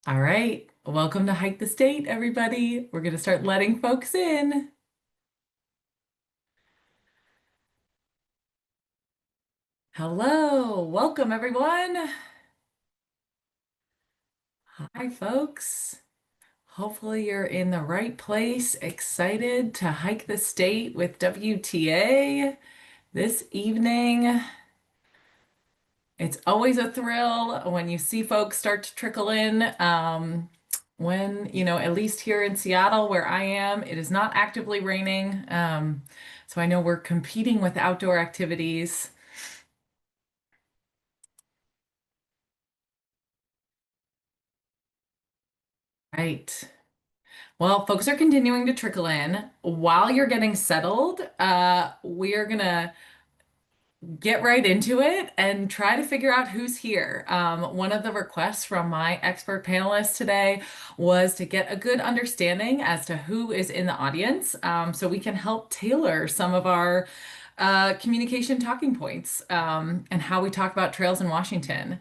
All right, welcome to Hike the State, everybody. We're going to start letting folks in. Hello, welcome everyone. Hi, folks. Hopefully, you're in the right place, excited to hike the state with WTA this evening. It's always a thrill when you see folks start to trickle in. At least here in Seattle, where I am, it is not actively raining. So I know we're competing with outdoor activities. Right. Well, folks are continuing to trickle in. While you're getting settled, we are gonna get right into it and try to figure out who's here. One of the requests from my expert panelists today was to get a good understanding as to who is in the audience, so we can help tailor some of our communication talking points and how we talk about trails in Washington.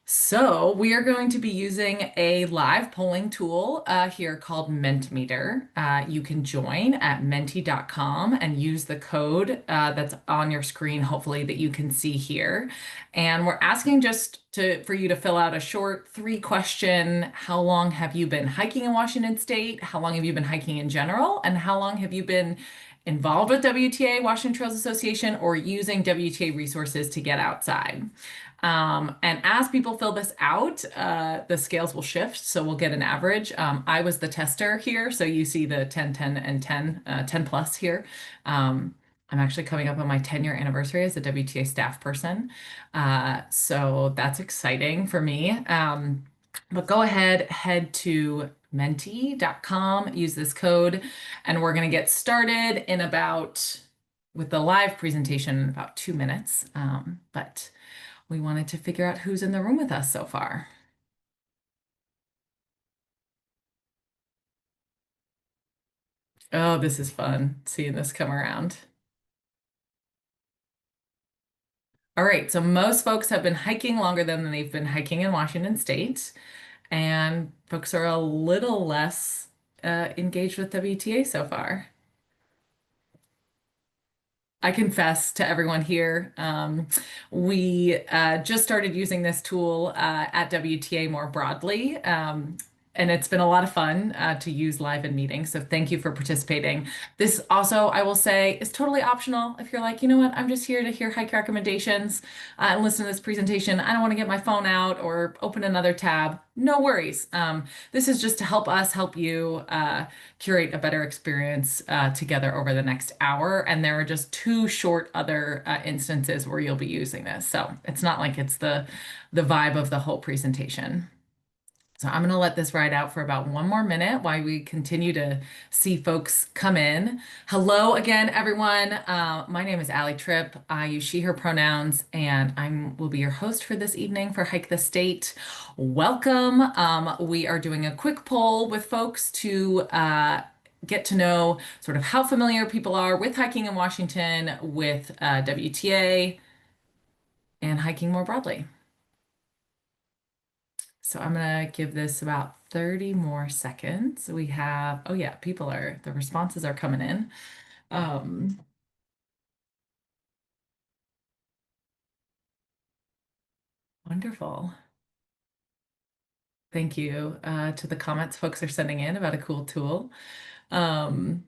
So we are going to be using a live polling tool here called Mentimeter. You can join at menti.com and use the code that's on your screen, hopefully that you can see here. And we're asking for you to fill out a short three-question: how long have you been hiking in Washington State? How long have you been hiking in general? And how long have you been involved with WTA, Washington Trails Association, or using WTA resources to get outside? And as people fill this out, the scales will shift, so we'll get an average. I was the tester here, so you see the 10, 10, and 10, 10 plus here. I'm actually coming up on my 10-year anniversary as a WTA staff person, so that's exciting for me. But go ahead, head to menti.com, use this code, and we're going to get started with the live presentation in about 2 minutes. But we wanted to figure out who's in the room with us so far. Oh, this is fun seeing this come around. All right, so most folks have been hiking longer than they've been hiking in Washington State, and folks are a little less engaged with WTA so far. I confess to everyone here, we just started using this tool at WTA more broadly, and it's been a lot of fun to use live in meetings. So thank you for participating. This also, I will say, is totally optional. If you're like, you know what, I'm just here to hear hike recommendations and listen to this presentation. I don't want to get my phone out or open another tab. No worries. This is just to help us help you curate a better experience together over the next hour. And there are just two short other instances where you'll be using this. So it's not like it's the vibe of the whole presentation. So I'm going to let this ride out for about 1 more minute while we continue to see folks come in. Hello again, everyone. My name is Allie Tripp. I use she, her pronouns, and I will be your host for this evening for Hike the State. Welcome. We are doing a quick poll with folks to get to know sort of how familiar people are with hiking in Washington, with WTA, and hiking more broadly. So I'm gonna give this about 30 more seconds. Oh yeah, the responses are coming in. Um, Wonderful. Thank you to the comments folks are sending in about a cool tool. Um,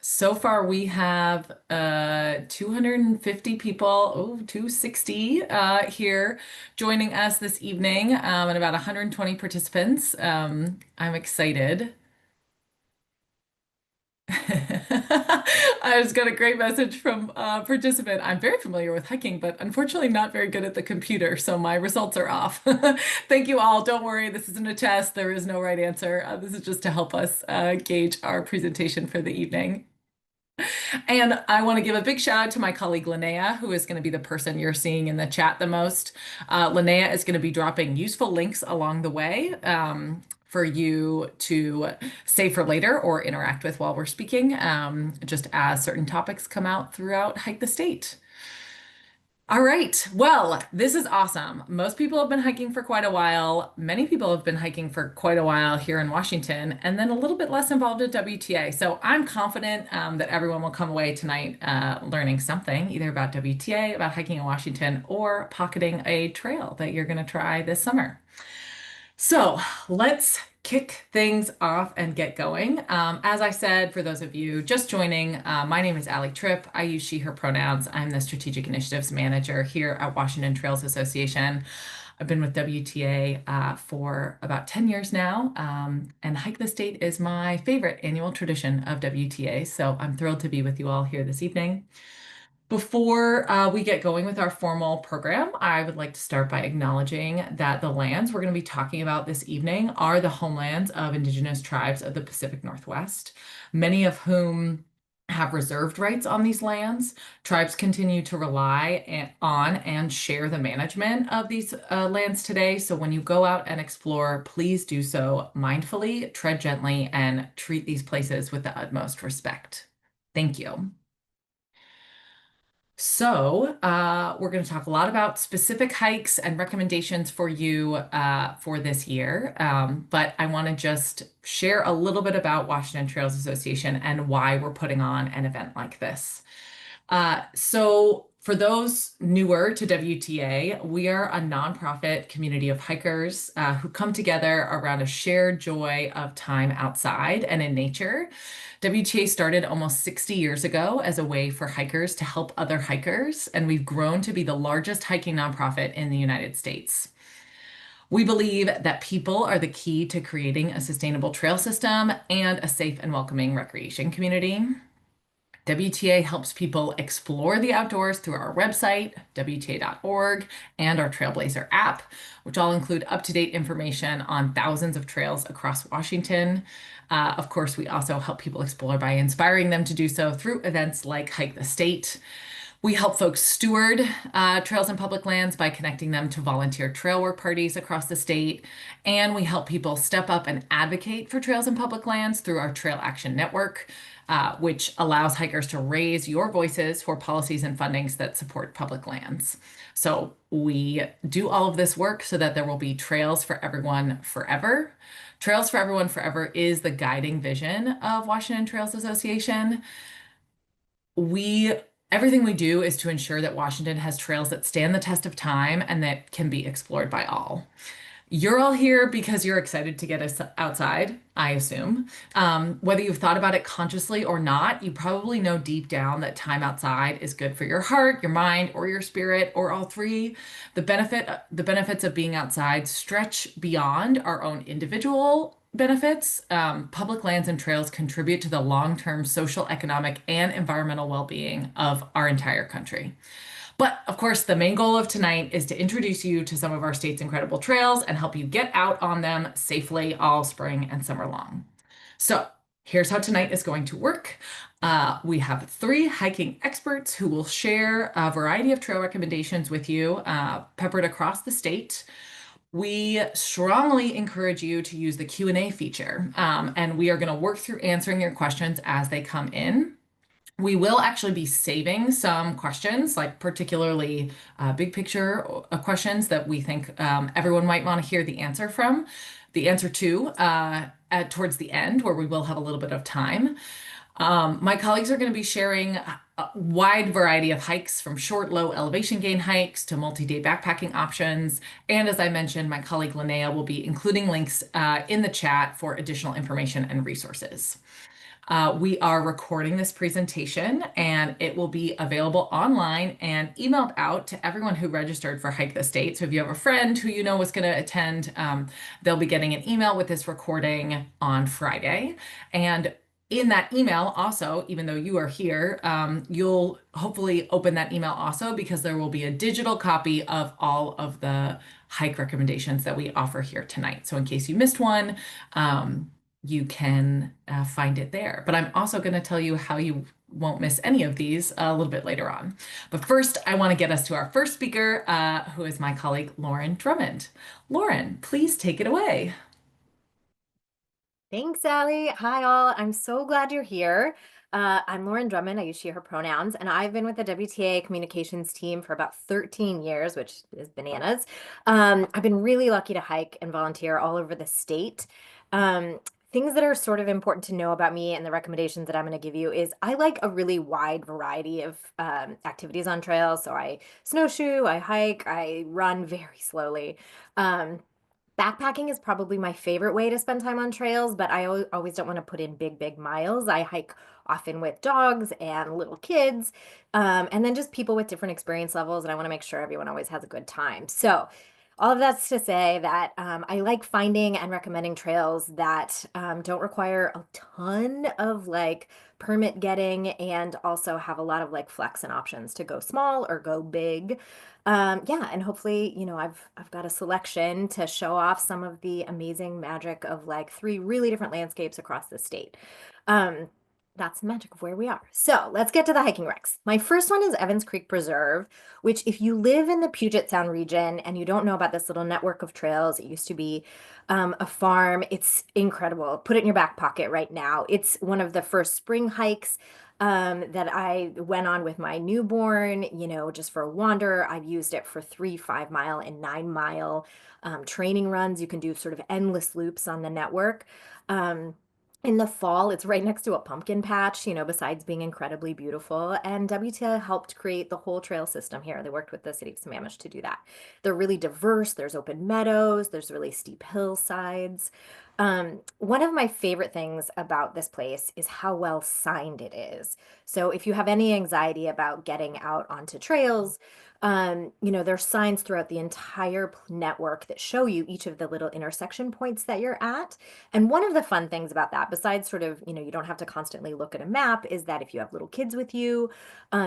so far we have 250 people, 260 here joining us this evening, and about 120 participants. I'm excited. I just got a great message from a participant. I'm very familiar with hiking, but unfortunately not very good at the computer, so my results are off. Thank you all. Don't worry, this isn't a test. There is no right answer. This is just to help us gauge our presentation for the evening. And I want to give a big shout out to my colleague Linnea, who is going to be the person you're seeing in the chat the most. Linnea is going to be dropping useful links along the way for you to save for later or interact with while we're speaking, just as certain topics come out throughout Hike the State. All right. Well, this is awesome. Most people have been hiking for quite a while. Many people have been hiking for quite a while here in Washington, and then a little bit less involved at WTA. So I'm confident that everyone will come away tonight learning something, either about WTA, about hiking in Washington, or pocketing a trail that you're going to try this summer. So let's kick things off and get going. As I said, for those of you just joining, my name is Allie Tripp. I use she, her pronouns. I'm the Strategic Initiatives Manager here at Washington Trails Association. I've been with WTA for about 10 years now, and Hike the State is my favorite annual tradition of WTA. So I'm thrilled to be with you all here this evening. Before we get going with our formal program, I would like to start by acknowledging that the lands we're going to be talking about this evening are the homelands of Indigenous tribes of the Pacific Northwest, many of whom have reserved rights on these lands. Tribes continue to rely on and share the management of these lands today. So when you go out and explore, please do so mindfully, tread gently, and treat these places with the utmost respect. Thank you. So, we're going to talk a lot about specific hikes and recommendations for you for this year. But I want to just share a little bit about Washington Trails Association and why we're putting on an event like this. So for those newer to WTA, we are a nonprofit community of hikers who come together around a shared joy of time outside and in nature. WTA started almost 60 years ago as a way for hikers to help other hikers, and we've grown to be the largest hiking nonprofit in the United States. We believe that people are the key to creating a sustainable trail system and a safe and welcoming recreation community. WTA helps people explore the outdoors through our website, WTA.org, and our Trailblazer app, which all include up-to-date information on thousands of trails across Washington. Of course, we also help people explore by inspiring them to do so through events like Hike the State. We help folks steward trails and public lands by connecting them to volunteer trail work parties across the state. And we help people step up and advocate for trails and public lands through our Trail Action Network, which allows hikers to raise your voices for policies and fundings that support public lands. So we do all of this work so that there will be trails for everyone forever. Trails for Everyone Forever is the guiding vision of Washington Trails Association. Everything we do is to ensure that Washington has trails that stand the test of time and that can be explored by all. You're all here because you're excited to get us outside, I assume. Whether you've thought about it consciously or not, you probably know deep down that time outside is good for your heart, your mind, or your spirit, or all three. The benefits of being outside stretch beyond our own individual benefits. Public lands and trails contribute to the long-term social, economic, and environmental well-being of our entire country. But of course, the main goal of tonight is to introduce you to some of our state's incredible trails and help you get out on them safely all spring and summer long. So here's how tonight is going to work. We have three hiking experts who will share a variety of trail recommendations with you, peppered across the state. We strongly encourage you to use the Q&A feature, and we are going to work through answering your questions as they come in. We will actually be saving some questions, like particularly big picture questions that we think everyone might want to hear the answer to towards the end, where we will have a little bit of time. My colleagues are going to be sharing a wide variety of hikes, from short, low elevation gain hikes to multi-day backpacking options. And as I mentioned, my colleague Linnea will be including links in the chat for additional information and resources. We are recording this presentation and it will be available online and emailed out to everyone who registered for Hike the State. So if you have a friend who you know is going to attend, they'll be getting an email with this recording on Friday. And in that email also, even though you are here, you'll hopefully open that email also, because there will be a digital copy of all of the hike recommendations that we offer here tonight. So in case you missed one, you can find it there. But I'm also going to tell you how you won't miss any of these a little bit later on. But first, I want to get us to our first speaker, who is my colleague, Lauren Drummond. Lauren, please take it away. Thanks, Allie. Hi, all. I'm so glad you're here. I'm Lauren Drummond. I use she, her pronouns, and I've been with the WTA communications team for about 13 years, which is bananas. I've been really lucky to hike and volunteer all over the state. Um, Things that are sort of important to know about me and the recommendations that I'm going to give you is I like a really wide variety of activities on trails. So I snowshoe, I hike, I run very slowly. Um, Backpacking is probably my favorite way to spend time on trails, but I always don't want to put in big, big miles. I hike often with dogs and little kids, and then just people with different experience levels, and I want to make sure everyone always has a good time. So, all of that's to say that I like finding and recommending trails that don't require a ton of like permit getting and also have a lot of like flex and options to go small or go big. Yeah, and hopefully, I've got a selection to show off some of the amazing magic of like three really different landscapes across the state. Um, that's the magic of where we are. So let's get to the hiking recs. My first one is Evans Creek Preserve, which if you live in the Puget Sound region and you don't know about this little network of trails, it used to be a farm. It's incredible. Put it in your back pocket right now. It's one of the first spring hikes that I went on with my newborn, just for a wander. I've used it for 3 5 mile and 9 mile training runs. You can do sort of endless loops on the network. Um, in the fall, it's right next to a pumpkin patch, besides being incredibly beautiful. And WTA helped create the whole trail system here. They worked with the city of Sammamish to do that. They're really diverse. There's open meadows, there's really steep hillsides. One of my favorite things about this place is how well signed it is. So if you have any anxiety about getting out onto trails, there's signs throughout the entire network that show you each of the little intersection points that you're at. And one of the fun things about that, besides sort of, you don't have to constantly look at a map, is that if you have little kids with you,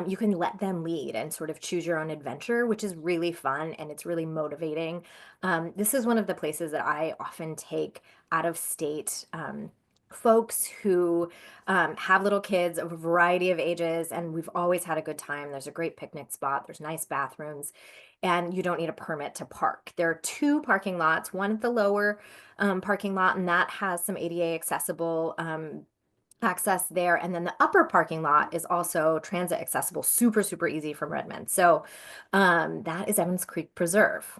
you can let them lead and sort of choose your own adventure, which is really fun and it's really motivating. This is one of the places that I often take out of state folks who have little kids of a variety of ages, and we've always had a good time. There's a great picnic spot, there's nice bathrooms, and you don't need a permit to park. There are two parking lots, one at the lower parking lot, and that has some ADA accessible access there. And then the upper parking lot is also transit accessible, super, super easy from Redmond. So that is Evans Creek Preserve.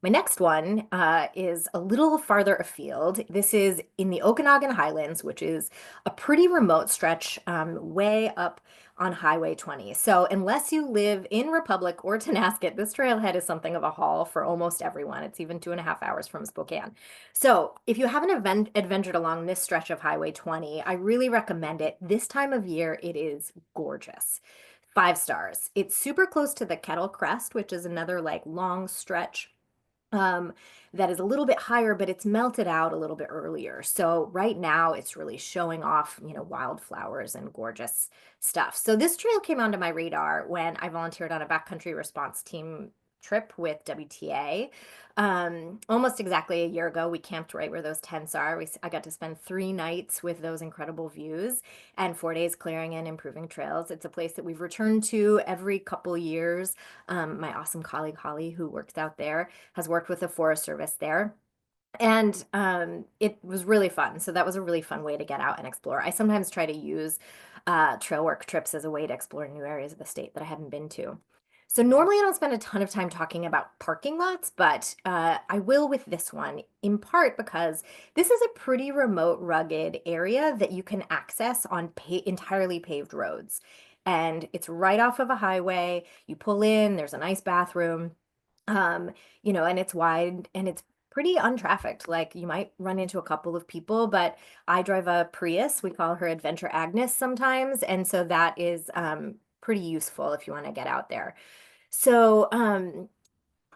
My next one is a little farther afield. This is in the Okanagan Highlands, which is a pretty remote stretch way up on Highway 20. So unless you live in Republic or Tonasket, this trailhead is something of a haul for almost everyone. It's even 2.5 hours from Spokane. So if you haven't adventured along this stretch of Highway 20, I really recommend it. This time of year, it is gorgeous. 5 stars. It's super close to the Kettle Crest, which is another like long stretch um, that is a little bit higher, but it's melted out a little bit earlier. So right now it's really showing off, wildflowers and gorgeous stuff. So this trail came onto my radar when I volunteered on a backcountry response team trip with WTA. Almost exactly a year ago, we camped right where those tents are. I got to spend 3 nights with those incredible views and 4 days clearing and improving trails. It's a place that we've returned to every couple years. My awesome colleague Holly, who works out there, has worked with the Forest Service there. And it was really fun. So that was a really fun way to get out and explore. I sometimes try to use trail work trips as a way to explore new areas of the state that I haven't been to. So normally I don't spend a ton of time talking about parking lots, but I will with this one, in part because this is a pretty remote, rugged area that you can access on entirely paved roads. And it's right off of a highway. You pull in, there's a nice bathroom, um, and it's wide and it's pretty untrafficked. Like you might run into a couple of people, but I drive a Prius. We call her Adventure Agnes sometimes. And so that is pretty useful if you want to get out there. So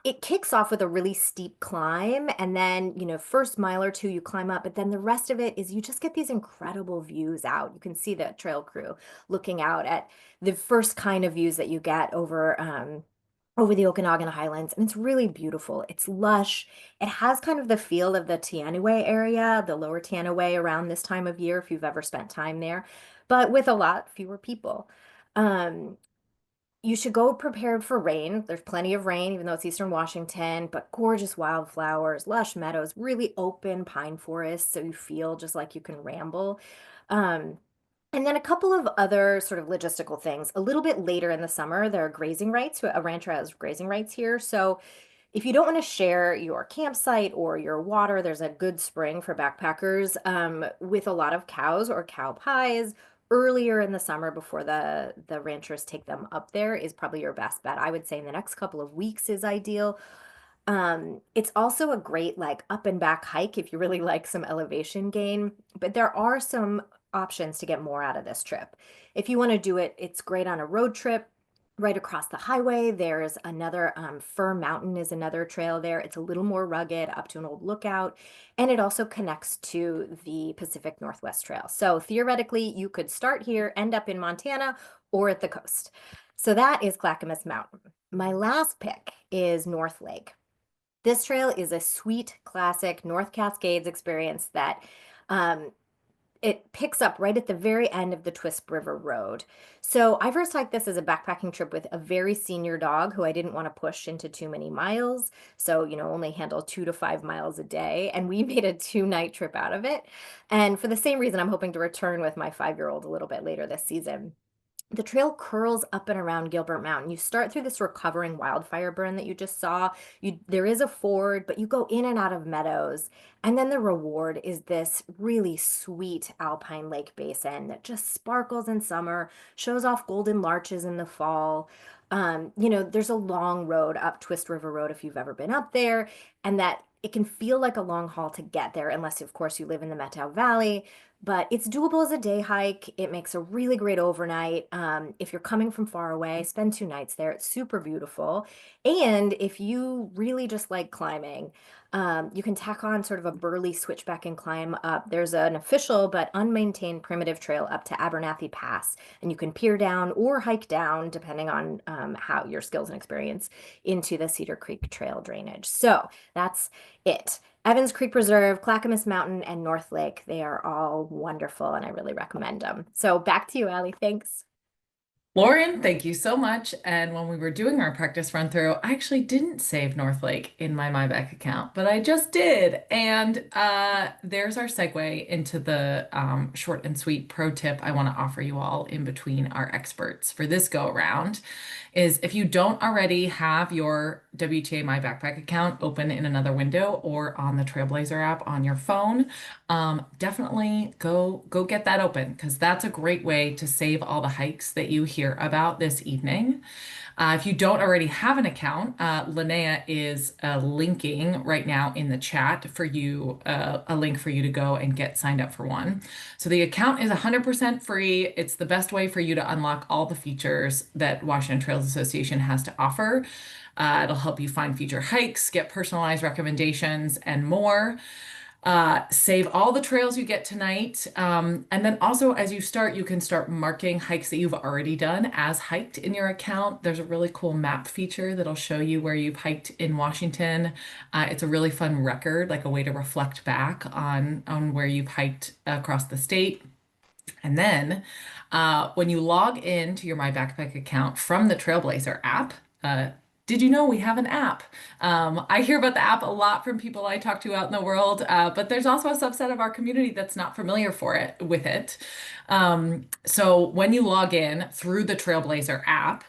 it kicks off with a really steep climb. And then, first mile or two, you climb up. But then the rest of it is you just get these incredible views out. You can see the trail crew looking out at the first kind of views that you get over the Okanagan Highlands, and it's really beautiful. It's lush. It has kind of the feel of the Teanaway area, the lower Teanaway around this time of year, if you've ever spent time there, but with a lot fewer people. Um, you should go prepared for rain. There's plenty of rain, even though it's Eastern Washington, but gorgeous wildflowers, lush meadows, really open pine forests, so you feel just like you can ramble. Um, And then a couple of other sort of logistical things. A little bit later in the summer, there are grazing rights. A rancher has grazing rights here. So if you don't want to share your campsite or your water, there's a good spring for backpackers with a lot of cows or cow pies earlier in the summer before the ranchers take them up there is probably your best bet. I would say in the next couple of weeks is ideal. It's also a great like up and back hike if you really like some elevation gain, but there are some options to get more out of this trip. If you want to do it, it's great on a road trip right across the highway. There's another Fir Mountain is another trail there. It's a little more rugged up to an old lookout, and it also connects to the Pacific Northwest Trail. So theoretically, you could start here, end up in Montana or at the coast. So that is Clackamas Mountain. My last pick is North Lake. This trail is a sweet, classic North Cascades experience that um, it picks up right at the very end of the Twisp River Road. So I first hiked this as a backpacking trip with a very senior dog who I didn't want to push into too many miles. So, only handle 2 to 5 miles a day. And we made a 2-night trip out of it. And for the same reason, I'm hoping to return with my 5-year-old a little bit later this season. The trail curls up and around Gilbert Mountain. You start through this recovering wildfire burn that you just saw. There is a ford, but you go in and out of meadows. And then the reward is this really sweet alpine lake basin that just sparkles in summer, shows off golden larches in the fall. There's a long road up Twist River Road if you've ever been up there, and that it can feel like a long haul to get there, unless, of course, you live in the Methow Valley, but it's doable as a day hike. It makes a really great overnight. If you're coming from far away, spend 2 nights there. It's super beautiful. And if you really just like climbing, you can tack on sort of a burly switchback and climb up. There's an official but unmaintained primitive trail up to Abernathy Pass, and you can peer down or hike down, depending on how your skills and experience, into the Cedar Creek Trail drainage. So that's it. Evans Creek Preserve, Clackamas Mountain, and North Lake. They are all wonderful, and I really recommend them. So back to you, Allie. Thanks. Lauren, thank you so much. And when we were doing our practice run through, I actually didn't save Northlake in my MyBack account, but I just did. And there's our segue into the short and sweet pro tip I want to offer you all in between our experts for this go around is if you don't already have your WTA My Backpack account open in another window or on the Trailblazer app on your phone, definitely go get that open because that's a great way to save all the hikes that you hear about this evening. If you don't already have an account, Linnea is linking right now in the chat for you, a link for you to go and get signed up for one. So the account is 100% free. It's the best way for you to unlock all the features that Washington Trails Association has to offer. It'll help you find future hikes, get personalized recommendations, and more. Save all the trails you get tonight. And then also, as you start, you can start marking hikes that you've already done as hiked in your account. There's a really cool map feature that'll show you where you've hiked in Washington. It's a really fun record, like a way to reflect back on where you've hiked across the state. And then when you log in to your My Backpack account from the Trailblazer app, did you know we have an app? I hear about the app a lot from people I talk to out in the world, but there's also a subset of our community that's not familiar with it. So when you log in through the Trailblazer app,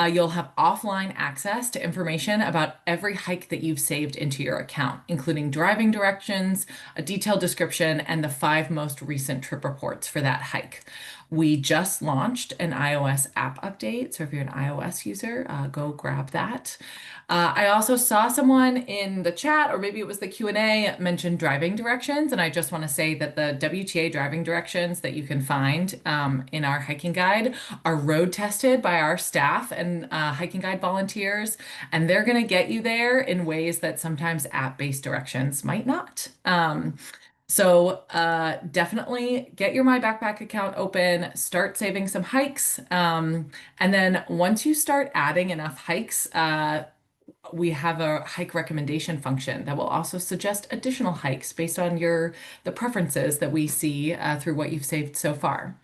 you'll have offline access to information about every hike that you've saved into your account, including driving directions, a detailed description, and the 5 most recent trip reports for that hike. We just launched an iOS app update, so if you're an iOS user, go grab that. I also saw someone in the chat, or maybe it was the Q&A, mention driving directions, and I just want to say that the WTA driving directions that you can find in our hiking guide are road tested by our staff and hiking guide volunteers, and they're going to get you there in ways that sometimes app-based directions might not. So definitely get your My Backpack account open, start saving some hikes. And then once you start adding enough hikes, we have a hike recommendation function that will also suggest additional hikes based on the preferences that we see through what you've saved so far.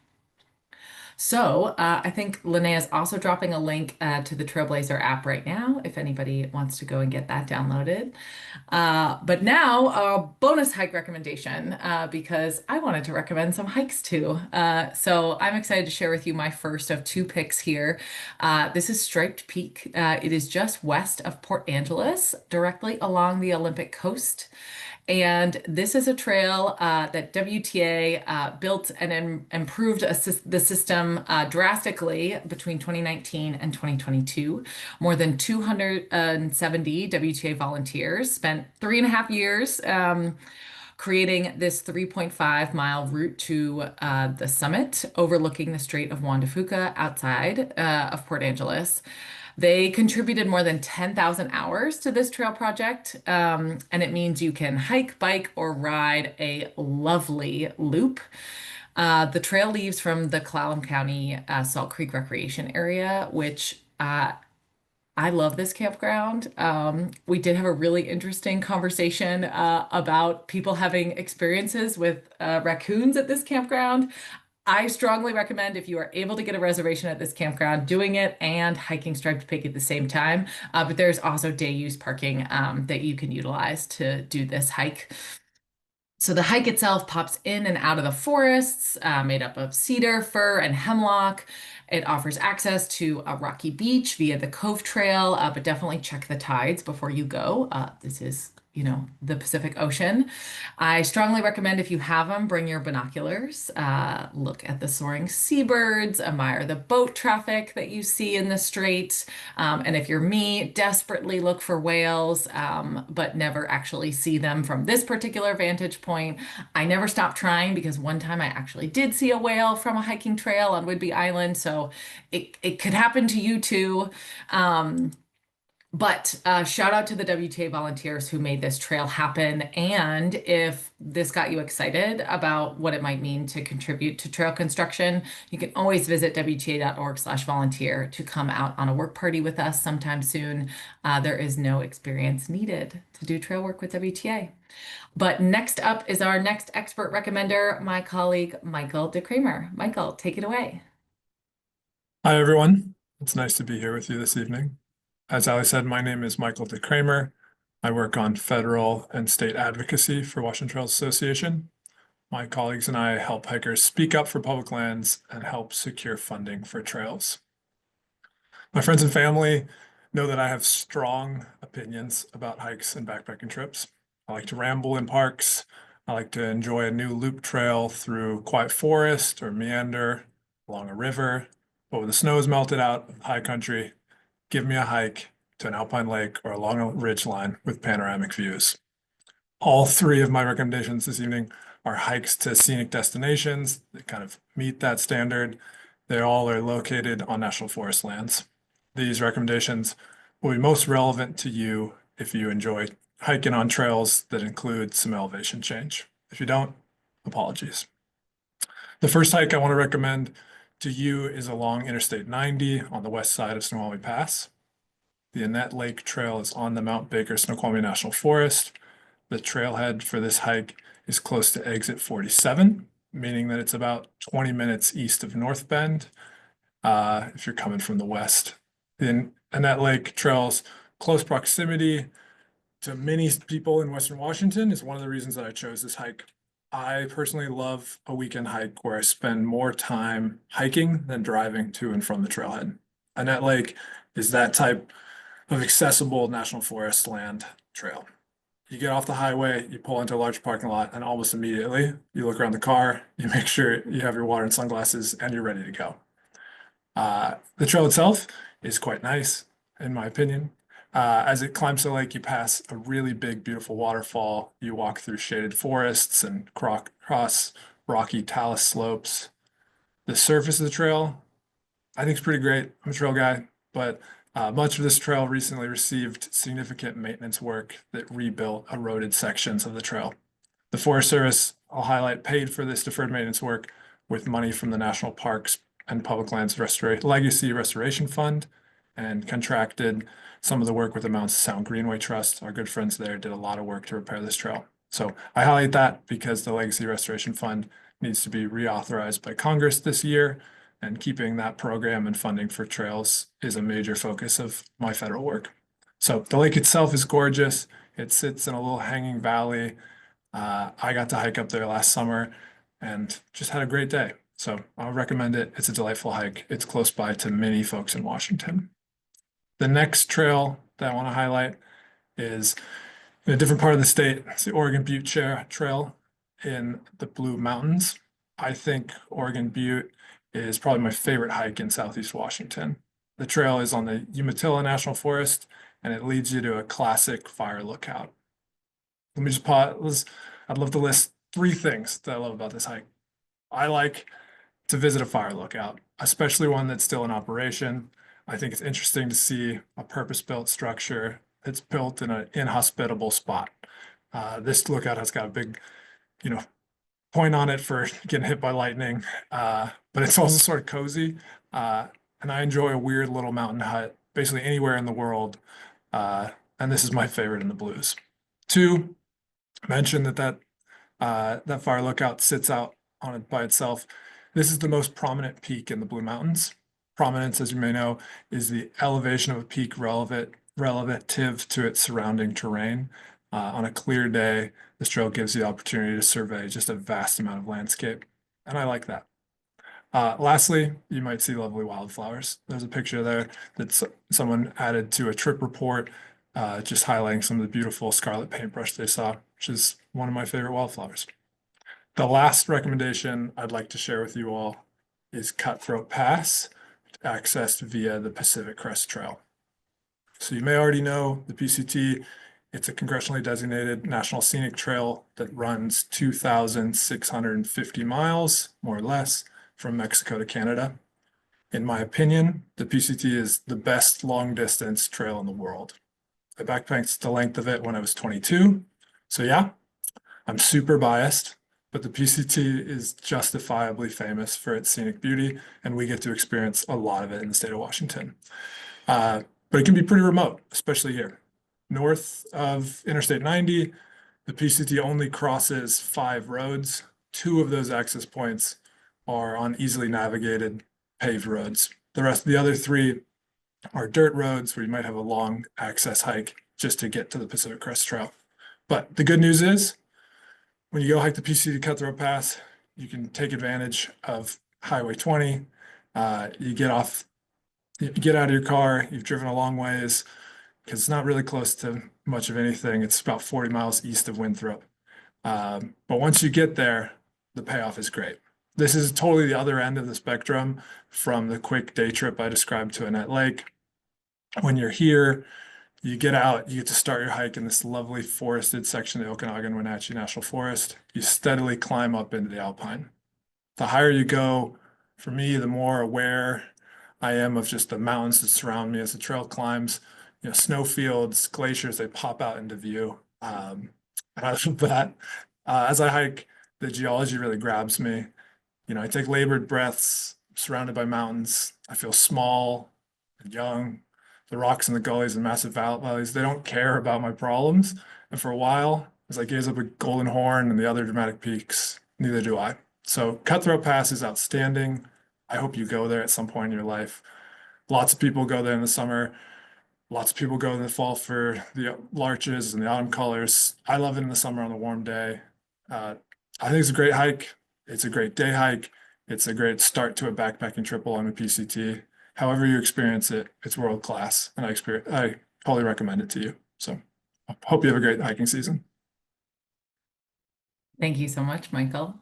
So I think Linnea is also dropping a link to the Trailblazer app right now if anybody wants to go and get that downloaded. But now a bonus hike recommendation because I wanted to recommend some hikes too. So I'm excited to share with you my first of two picks here. This is Striped Peak. It is just west of Port Angeles, directly along the Olympic coast. And this is a trail that WTA built and improved the system drastically between 2019 and 2022. More than 270 WTA volunteers spent 3.5 years creating this 3.5-mile route to the summit overlooking the Strait of Juan de Fuca outside of Port Angeles. They contributed more than 10,000 hours to this trail project, and it means you can hike, bike, or ride a lovely loop. The trail leaves from the Clallam County Salt Creek Recreation Area, which I love this campground. We did have a really interesting conversation about people having experiences with raccoons at this campground. I strongly recommend if you are able to get a reservation at this campground, doing it and hiking Striped Peak at the same time. But there's also day use parking that you can utilize to do this hike. So the hike itself pops in and out of the forests made up of cedar, fir, and hemlock. It offers access to a rocky beach via the Cove Trail, but definitely check the tides before you go. This is, the Pacific Ocean. I strongly recommend if you have them, bring your binoculars. Look at the soaring seabirds, admire the boat traffic that you see in the strait. And if you're me, desperately look for whales, but never actually see them from this particular vantage point. I never stopped trying because one time I actually did see a whale from a hiking trail on Whidbey Island, so it could happen to you too. But shout out to the WTA volunteers who made this trail happen. And if this got you excited about what it might mean to contribute to trail construction, you can always visit WTA.org/volunteer to come out on a work party with us sometime soon. There is no experience needed to do trail work with WTA. But next up is our next expert recommender, my colleague, Michael DeCramer. Michael, take it away. Hi, everyone. It's nice to be here with you this evening. As Ali said, my name is Michael DeCramer. I work on federal and state advocacy for Washington Trails Association. My colleagues and I help hikers speak up for public lands and help secure funding for trails. My friends and family know that I have strong opinions about hikes and backpacking trips. I like to ramble in parks. I like to enjoy a new loop trail through quiet forest or meander along a river. But when the snow is melted out of high country, give me a hike to an alpine lake or along a ridge line with panoramic views. All three of my recommendations this evening are hikes to scenic destinations that kind of meet that standard. They all are located on national forest lands. These recommendations will be most relevant to you if you enjoy hiking on trails that include some elevation change. If you don't, apologies. The first hike I want to recommend to you is along Interstate 90 on the west side of Snoqualmie Pass. The Annette Lake Trail is on the Mount Baker Snoqualmie National Forest. The trailhead for this hike is close to exit 47, meaning that it's about 20 minutes east of North Bend if you're coming from the west. The Annette Lake Trail's close proximity to many people in Western Washington is one of the reasons that I chose this hike. I personally love a weekend hike where I spend more time hiking than driving to and from the trailhead. Annette Lake is that type of accessible national forest land trail. You get off the highway, you pull into a large parking lot, and almost immediately you look around the car, you make sure you have your water and sunglasses, and you're ready to go. The trail itself is quite nice, in my opinion. As it climbs the lake, you pass a really big, beautiful waterfall. You walk through shaded forests and cross rocky talus slopes. The surface of the trail, I think, is pretty great. I'm a trail guy, but much of this trail recently received significant maintenance work that rebuilt eroded sections of the trail. The Forest Service, I'll highlight, paid for this deferred maintenance work with money from the National Parks and Public Lands Legacy Restoration Fund and contracted some of the work with the Mountain Sound Greenway Trust. Our good friends there did a lot of work to repair this trail. So I highlight that because the Legacy Restoration Fund needs to be reauthorized by Congress this year. and keeping that program and funding for trails is a major focus of my federal work. So the lake itself is gorgeous. It sits in a little hanging valley. I got to hike up there last summer and just had a great day. So I would recommend it. It's a delightful hike. It's close by to many folks in Washington. The next trail that I want to highlight is in a different part of the state. It's the Oregon Butte Trail in the Blue Mountains. I think Oregon Butte is probably my favorite hike in Southeast Washington. The trail is on the Umatilla National Forest, and it leads you to a classic fire lookout. Let me just pause. I'd love to list 3 things that I love about this hike. I like to visit a fire lookout, especially one that's still in operation. I think it's interesting to see a purpose-built structure that's built in an inhospitable spot. This lookout has got a big, point on it for getting hit by lightning, but it's also sort of cozy. And I enjoy a weird little mountain hut, basically anywhere in the world. And this is my favorite in the Blues. 2, mentioned that fire lookout sits out on it by itself. This is the most prominent peak in the Blue Mountains. Prominence, as you may know, is the elevation of a peak relative to its surrounding terrain. On a clear day, this trail gives you the opportunity to survey just a vast amount of landscape, and I like that. Lastly, you might see lovely wildflowers. There's a picture there that someone added to a trip report, just highlighting some of the beautiful scarlet paintbrush they saw, which is one of my favorite wildflowers. The last recommendation I'd like to share with you all is Cutthroat Pass, accessed via the Pacific Crest Trail. So you may already know the PCT. It's a congressionally designated national scenic trail that runs 2,650 miles, more or less, from Mexico to Canada. In my opinion, the PCT is the best long distance trail in the world. I backpacked the length of it when I was 22. So yeah, I'm super biased, but the PCT is justifiably famous for its scenic beauty, and we get to experience a lot of it in the state of Washington. But it can be pretty remote, especially here. North of Interstate 90, the PCT only crosses 5 roads. 2 of those access points are on easily navigated paved roads. The other 3 are dirt roads where you might have a long access hike just to get to the Pacific Crest Trail. But the good news is, when you go hike the PCT Cutthroat Pass, you can take advantage of Highway 20. You get out of your car, you've driven a long ways, because it's not really close to much of anything. It's about 40 miles east of Winthrop. But once you get there, the payoff is great. This is totally the other end of the spectrum from the quick day trip I described to Annette Lake. When you're here, you get out, you get to start your hike in this lovely forested section of the Okanagan-Wenatchee National Forest. You steadily climb up into the Alpine. The higher you go, for me, the more aware I am of just the mountains that surround me as the trail climbs. Snowfields, glaciers, they pop out into view. And I love that. As I hike, the geology really grabs me. I take labored breaths, surrounded by mountains. I feel small and young. The rocks and the gullies and massive valleys, they don't care about my problems. And for a while, as I gaze up at Golden Horn and the other dramatic peaks, neither do I. So Cutthroat Pass is outstanding. I hope you go there at some point in your life. Lots of people go there in the summer. Lots of people go in the fall for the larches and the autumn colors. I love it in the summer on a warm day. I think it's a great hike. It's a great day hike. It's a great start to a backpacking trip along the PCT. However you experience it, it's world class, and I totally recommend it to you. So I hope you have a great hiking season. Thank you so much, Michael.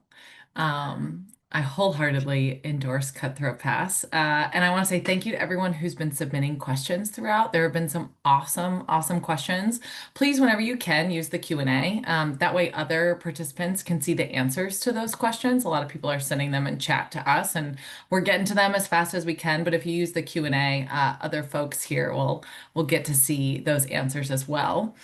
I wholeheartedly endorse Cutthroat Pass. And I want to say thank you to everyone who's been submitting questions throughout. There have been some awesome questions. Please, whenever you can, use the Q&A. That way other participants can see the answers to those questions. A lot of people are sending them in chat to us, and we're getting to them as fast as we can. But if you use the Q&A, other folks here will get to see those answers as well.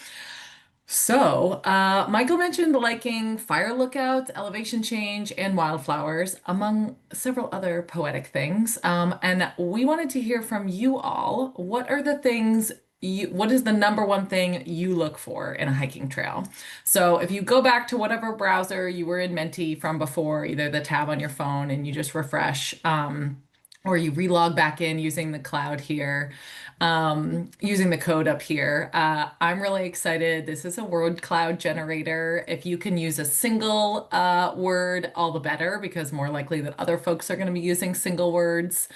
So, Michael mentioned liking fire lookouts, elevation change, and wildflowers, among several other poetic things. And we wanted to hear from you all. What is the number one thing you look for in a hiking trail? So if you go back to whatever browser you were in Menti from before, either the tab on your phone and you just refresh, or you relog back in using the cloud here, using the code up here. I'm really excited. This is a word cloud generator. If you can use a single word, all the better, because more likely that other folks are going to be using single words.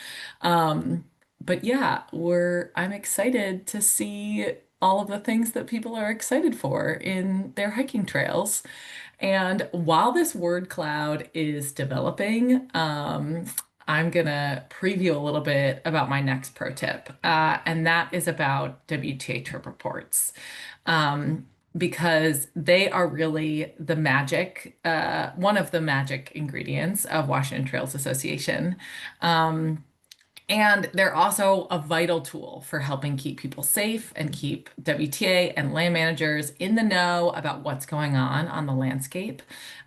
Um, but yeah, I'm excited to see all of the things that people are excited for in their hiking trails. And while this word cloud is developing, I'm gonna preview a little bit about my next pro tip, and that is about WTA trip reports, because they are really the magic, one of the magic ingredients of Washington Trails Association. Um, and they're also a vital tool for helping keep people safe and keep WTA and land managers in the know about what's going on the landscape.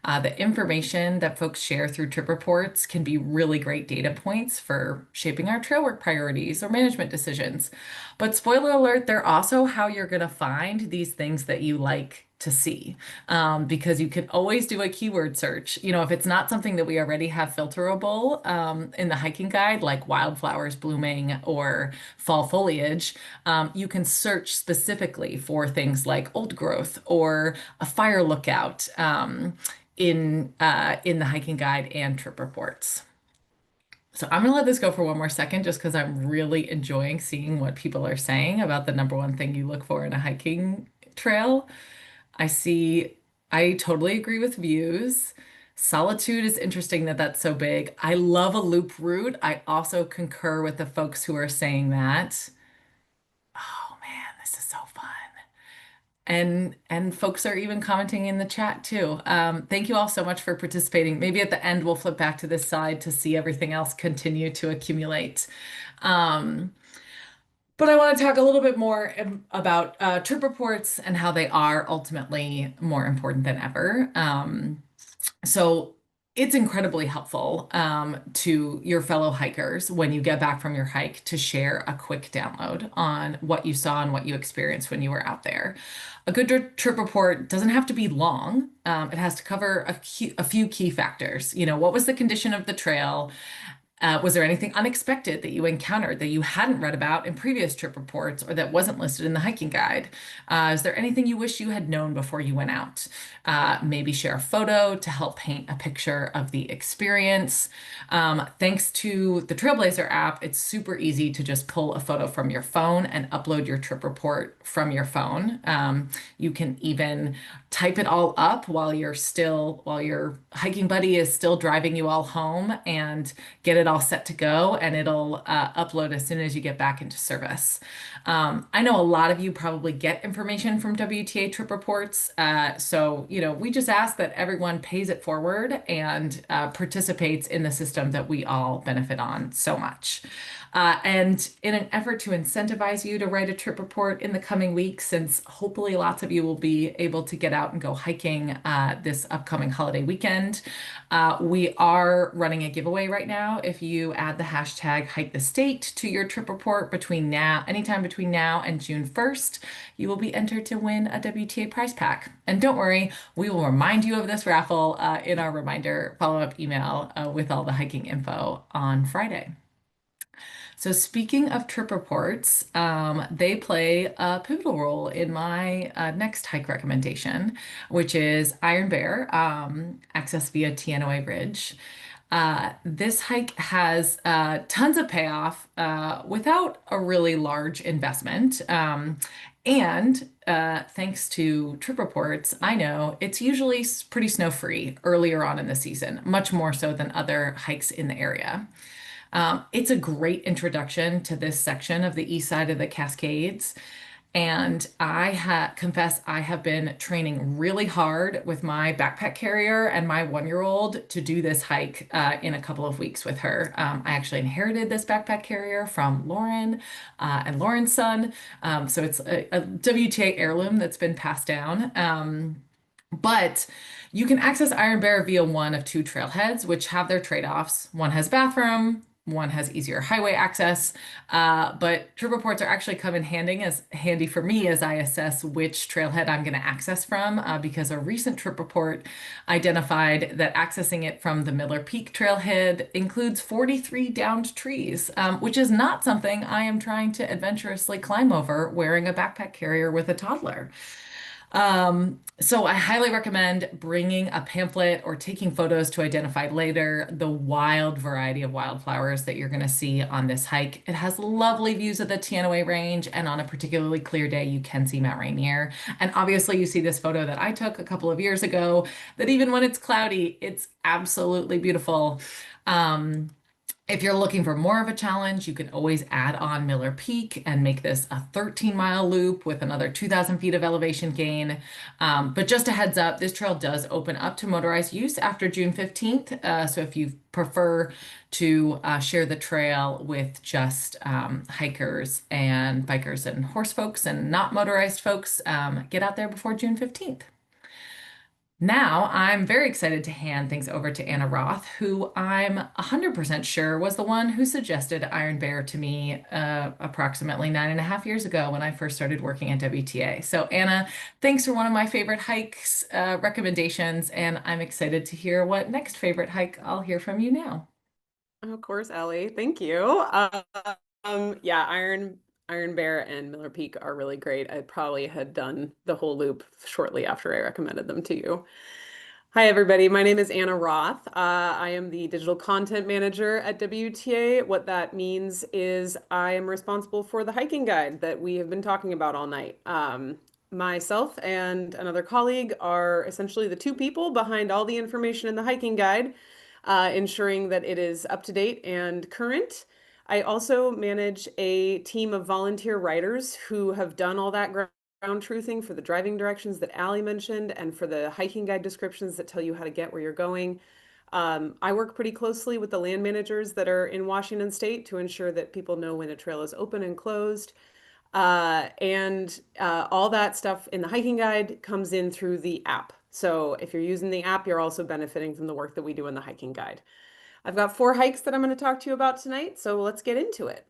The information that folks share through trip reports can be really great data points for shaping our trail work priorities or management decisions. But spoiler alert, they're also how you're going to find these things that you like to see, because you can always do a keyword search. You know, if it's not something that we already have filterable in the hiking guide, like wildflowers blooming or fall foliage, you can search specifically for things like old growth or a fire lookout in the hiking guide and trip reports. So I'm gonna let this go for one more second just because I'm really enjoying seeing what people are saying about the number one thing you look for in a hiking trail. I see, I totally agree with views. Solitude is interesting that that's so big. I love a loop route. I also concur with the folks who are saying that. Oh man, this is so fun. And folks are even commenting in the chat too. Thank you all so much for participating. Maybe at the end we'll flip back to this side to see everything else continue to accumulate. Um, but I want to talk a little bit more about trip reports and how they are ultimately more important than ever. So it's incredibly helpful to your fellow hikers when you get back from your hike to share a quick download on what you saw and what you experienced when you were out there. A good trip report doesn't have to be long. It has to cover a few key factors. You know, what was the condition of the trail? Was there anything unexpected that you encountered that you hadn't read about in previous trip reports or that wasn't listed in the hiking guide? Is there anything you wish you had known before you went out? Maybe share a photo to help paint a picture of the experience. Thanks to the Trailblazer app, it's super easy to just pull a photo from your phone and upload your trip report from your phone. You can even type it all up while your hiking buddy is still driving you all home and get it all set to go, and it'll upload as soon as you get back into service. I know a lot of you probably get information from WTA trip reports. So, you know, we just ask that everyone pays it forward and participates in the system that we all benefit on so much. And in an effort to incentivize you to write a trip report in the coming weeks, since hopefully lots of you will be able to get out and go hiking this upcoming holiday weekend, we are running a giveaway right now. If you add the hashtag hike the state to your trip report anytime between now and June 1st, you will be entered to win a WTA prize pack. And don't worry, we will remind you of this raffle in our reminder follow-up email with all the hiking info on Friday. So speaking of trip reports, they play a pivotal role in my next hike recommendation, which is Iron Bear, access via Teanaway Ridge. This hike has tons of payoff without a really large investment. And thanks to trip reports, I know it's usually pretty snow-free earlier on in the season, much more so than other hikes in the area. It's a great introduction to this section of the east side of the Cascades. And confess I have been training really hard with my backpack carrier and my 1-year-old to do this hike in a couple of weeks with her. I actually inherited this backpack carrier from Lauren and Lauren's son. So it's a WTA heirloom that's been passed down. But you can access Iron Bear via one of two trailheads, which have their trade-offs. One has bathroom, one has easier highway access. But trip reports are actually come in handy for me as I assess which trailhead I'm going to access from, because a recent trip report identified that accessing it from the Miller Peak trailhead includes 43 downed trees, which is not something I am trying to adventurously climb over wearing a backpack carrier with a toddler. So I highly recommend bringing a pamphlet or taking photos to identify later the wild variety of wildflowers that you're going to see on this hike. It has lovely views of the Teanaway Range, and on a particularly clear day, you can see Mount Rainier. And obviously, you see this photo that I took a couple of years ago, that even when it's cloudy, it's absolutely beautiful. If you're looking for more of a challenge, you can always add on Miller Peak and make this a 13-mile loop with another 2,000 feet of elevation gain. But just a heads up, this trail does open up to motorized use after June 15th. So if you prefer to share the trail with just hikers and bikers and horse folks and not motorized folks, get out there before June 15th. Now, I'm very excited to hand things over to Anna Roth, who I'm 100% sure was the one who suggested Iron Bear to me approximately 9.5 years ago when I first started working at WTA. So, Anna, thanks for one of my favorite hikes recommendations, and I'm excited to hear what next favorite hike I'll hear from you now. Of course, Ellie. Thank you. Yeah, Iron Bear and Miller Peak are really great. I probably had done the whole loop shortly after I recommended them to you. Hi, everybody. My name is Anna Roth. I am the digital content manager at WTA. What that means is I am responsible for the hiking guide that we have been talking about all night. Myself and another colleague are essentially the two people behind all the information in the hiking guide, ensuring that it is up to date and current. I also manage a team of volunteer writers who have done all that ground truthing for the driving directions that Allie mentioned and for the hiking guide descriptions that tell you how to get where you're going. I work pretty closely with the land managers that are in Washington State to ensure that people know when a trail is open and closed. All that stuff in the hiking guide comes in through the app. So if you're using the app, you're also benefiting from the work that we do in the hiking guide. I've got 4 hikes that I'm going to talk to you about tonight, so let's get into it.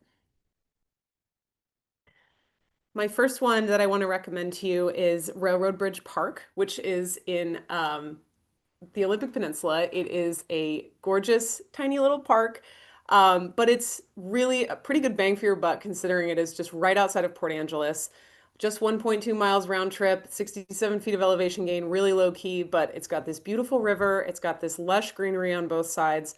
My first one that I want to recommend to you is Railroad Bridge Park, which is in the Olympic Peninsula. It is a gorgeous, tiny little park, but it's really a pretty good bang for your buck considering it is just right outside of Port Angeles. Just 1.2 miles round trip, 67 feet of elevation gain, really low key, but it's got this beautiful river. It's got this lush greenery on both sides.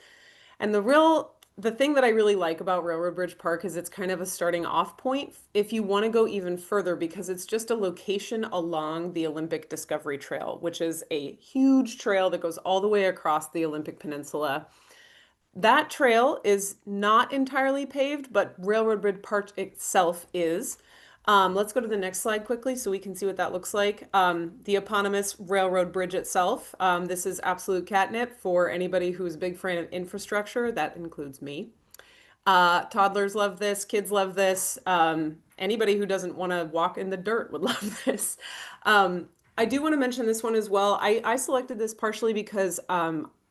And the thing that I really like about Railroad Bridge Park is it's kind of a starting off point if you want to go even further because it's just a location along the Olympic Discovery Trail, which is a huge trail that goes all the way across the Olympic Peninsula. That trail is not entirely paved, but Railroad Bridge Park itself is. Let's go to the next slide quickly so we can see what that looks like. The eponymous railroad bridge itself. This is absolute catnip for anybody who's a big fan of infrastructure. That includes me. Toddlers love this. Kids love this. Anybody who doesn't want to walk in the dirt would love this. I do want to mention this one as well. I selected this partially because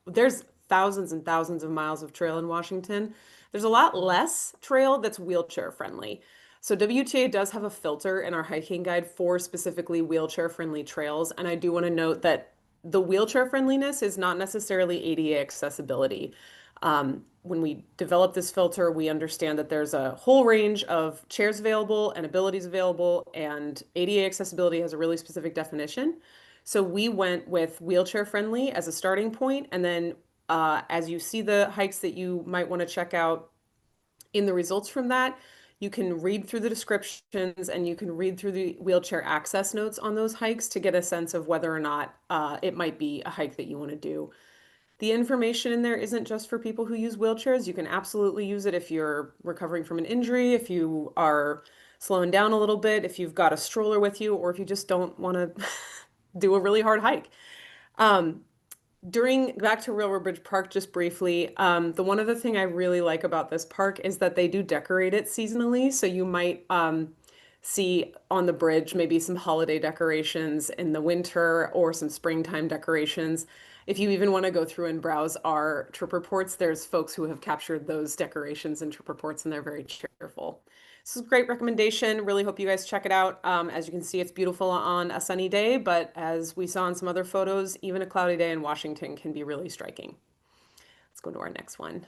there's thousands and thousands of miles of trail in Washington. There's a lot less trail that's wheelchair friendly. So WTA does have a filter in our hiking guide for specifically wheelchair friendly trails. And I do want to note that the wheelchair friendliness is not necessarily ADA accessibility. When we develop this filter, we understand that there's a whole range of chairs available and abilities available, and ADA accessibility has a really specific definition. So we went with wheelchair friendly as a starting point. And then as you see the hikes that you might want to check out in the results from that, you can read through the descriptions and you can read through the wheelchair access notes on those hikes to get a sense of whether or not it might be a hike that you want to do. The information in there isn't just for people who use wheelchairs. You can absolutely use it if you're recovering from an injury, if you are slowing down a little bit, if you've got a stroller with you, or if you just don't want to do a really hard hike. Back to Railroad Bridge Park just briefly, the one other thing I really like about this park is that they do decorate it seasonally. So you might see on the bridge maybe some holiday decorations in the winter or some springtime decorations. If you even want to go through and browse our trip reports, there's folks who have captured those decorations in trip reports, and they're very cheerful. This is a great recommendation. Really hope you guys check it out. As you can see, it's beautiful on a sunny day, but as we saw in some other photos, even a cloudy day in Washington can be really striking. Let's go to our next one.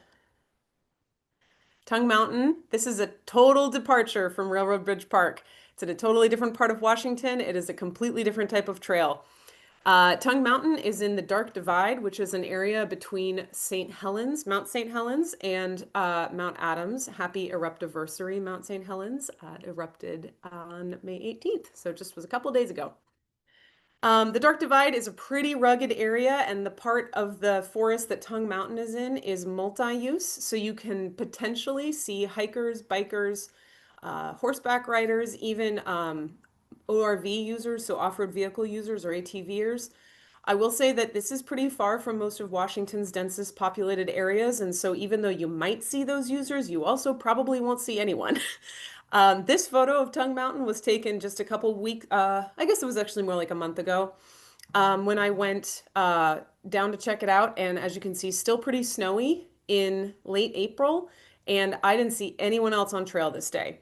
Tongue Mountain. This is a total departure from Railroad Bridge Park. It's in a totally different part of Washington. It is a completely different type of trail. Tongue Mountain is in the Dark Divide, which is an area between St. Helens, Mount St. Helens, and Mount Adams. Happy eruptiversary, Mount St. Helens. It erupted on May 18th, so just was a couple days ago. The Dark Divide is a pretty rugged area, and the part of the forest that Tongue Mountain is in is multi-use, so you can potentially see hikers, bikers, horseback riders, even ORV users, so off-road vehicle users or ATVers. I will say that this is pretty far from most of Washington's densest populated areas, and so even though you might see those users, you also probably won't see anyone. This photo of Tongue Mountain was taken just a couple weeks, I guess it was actually more like a month ago, when I went down to check it out. And as you can see, still pretty snowy in late April, and I didn't see anyone else on trail this day.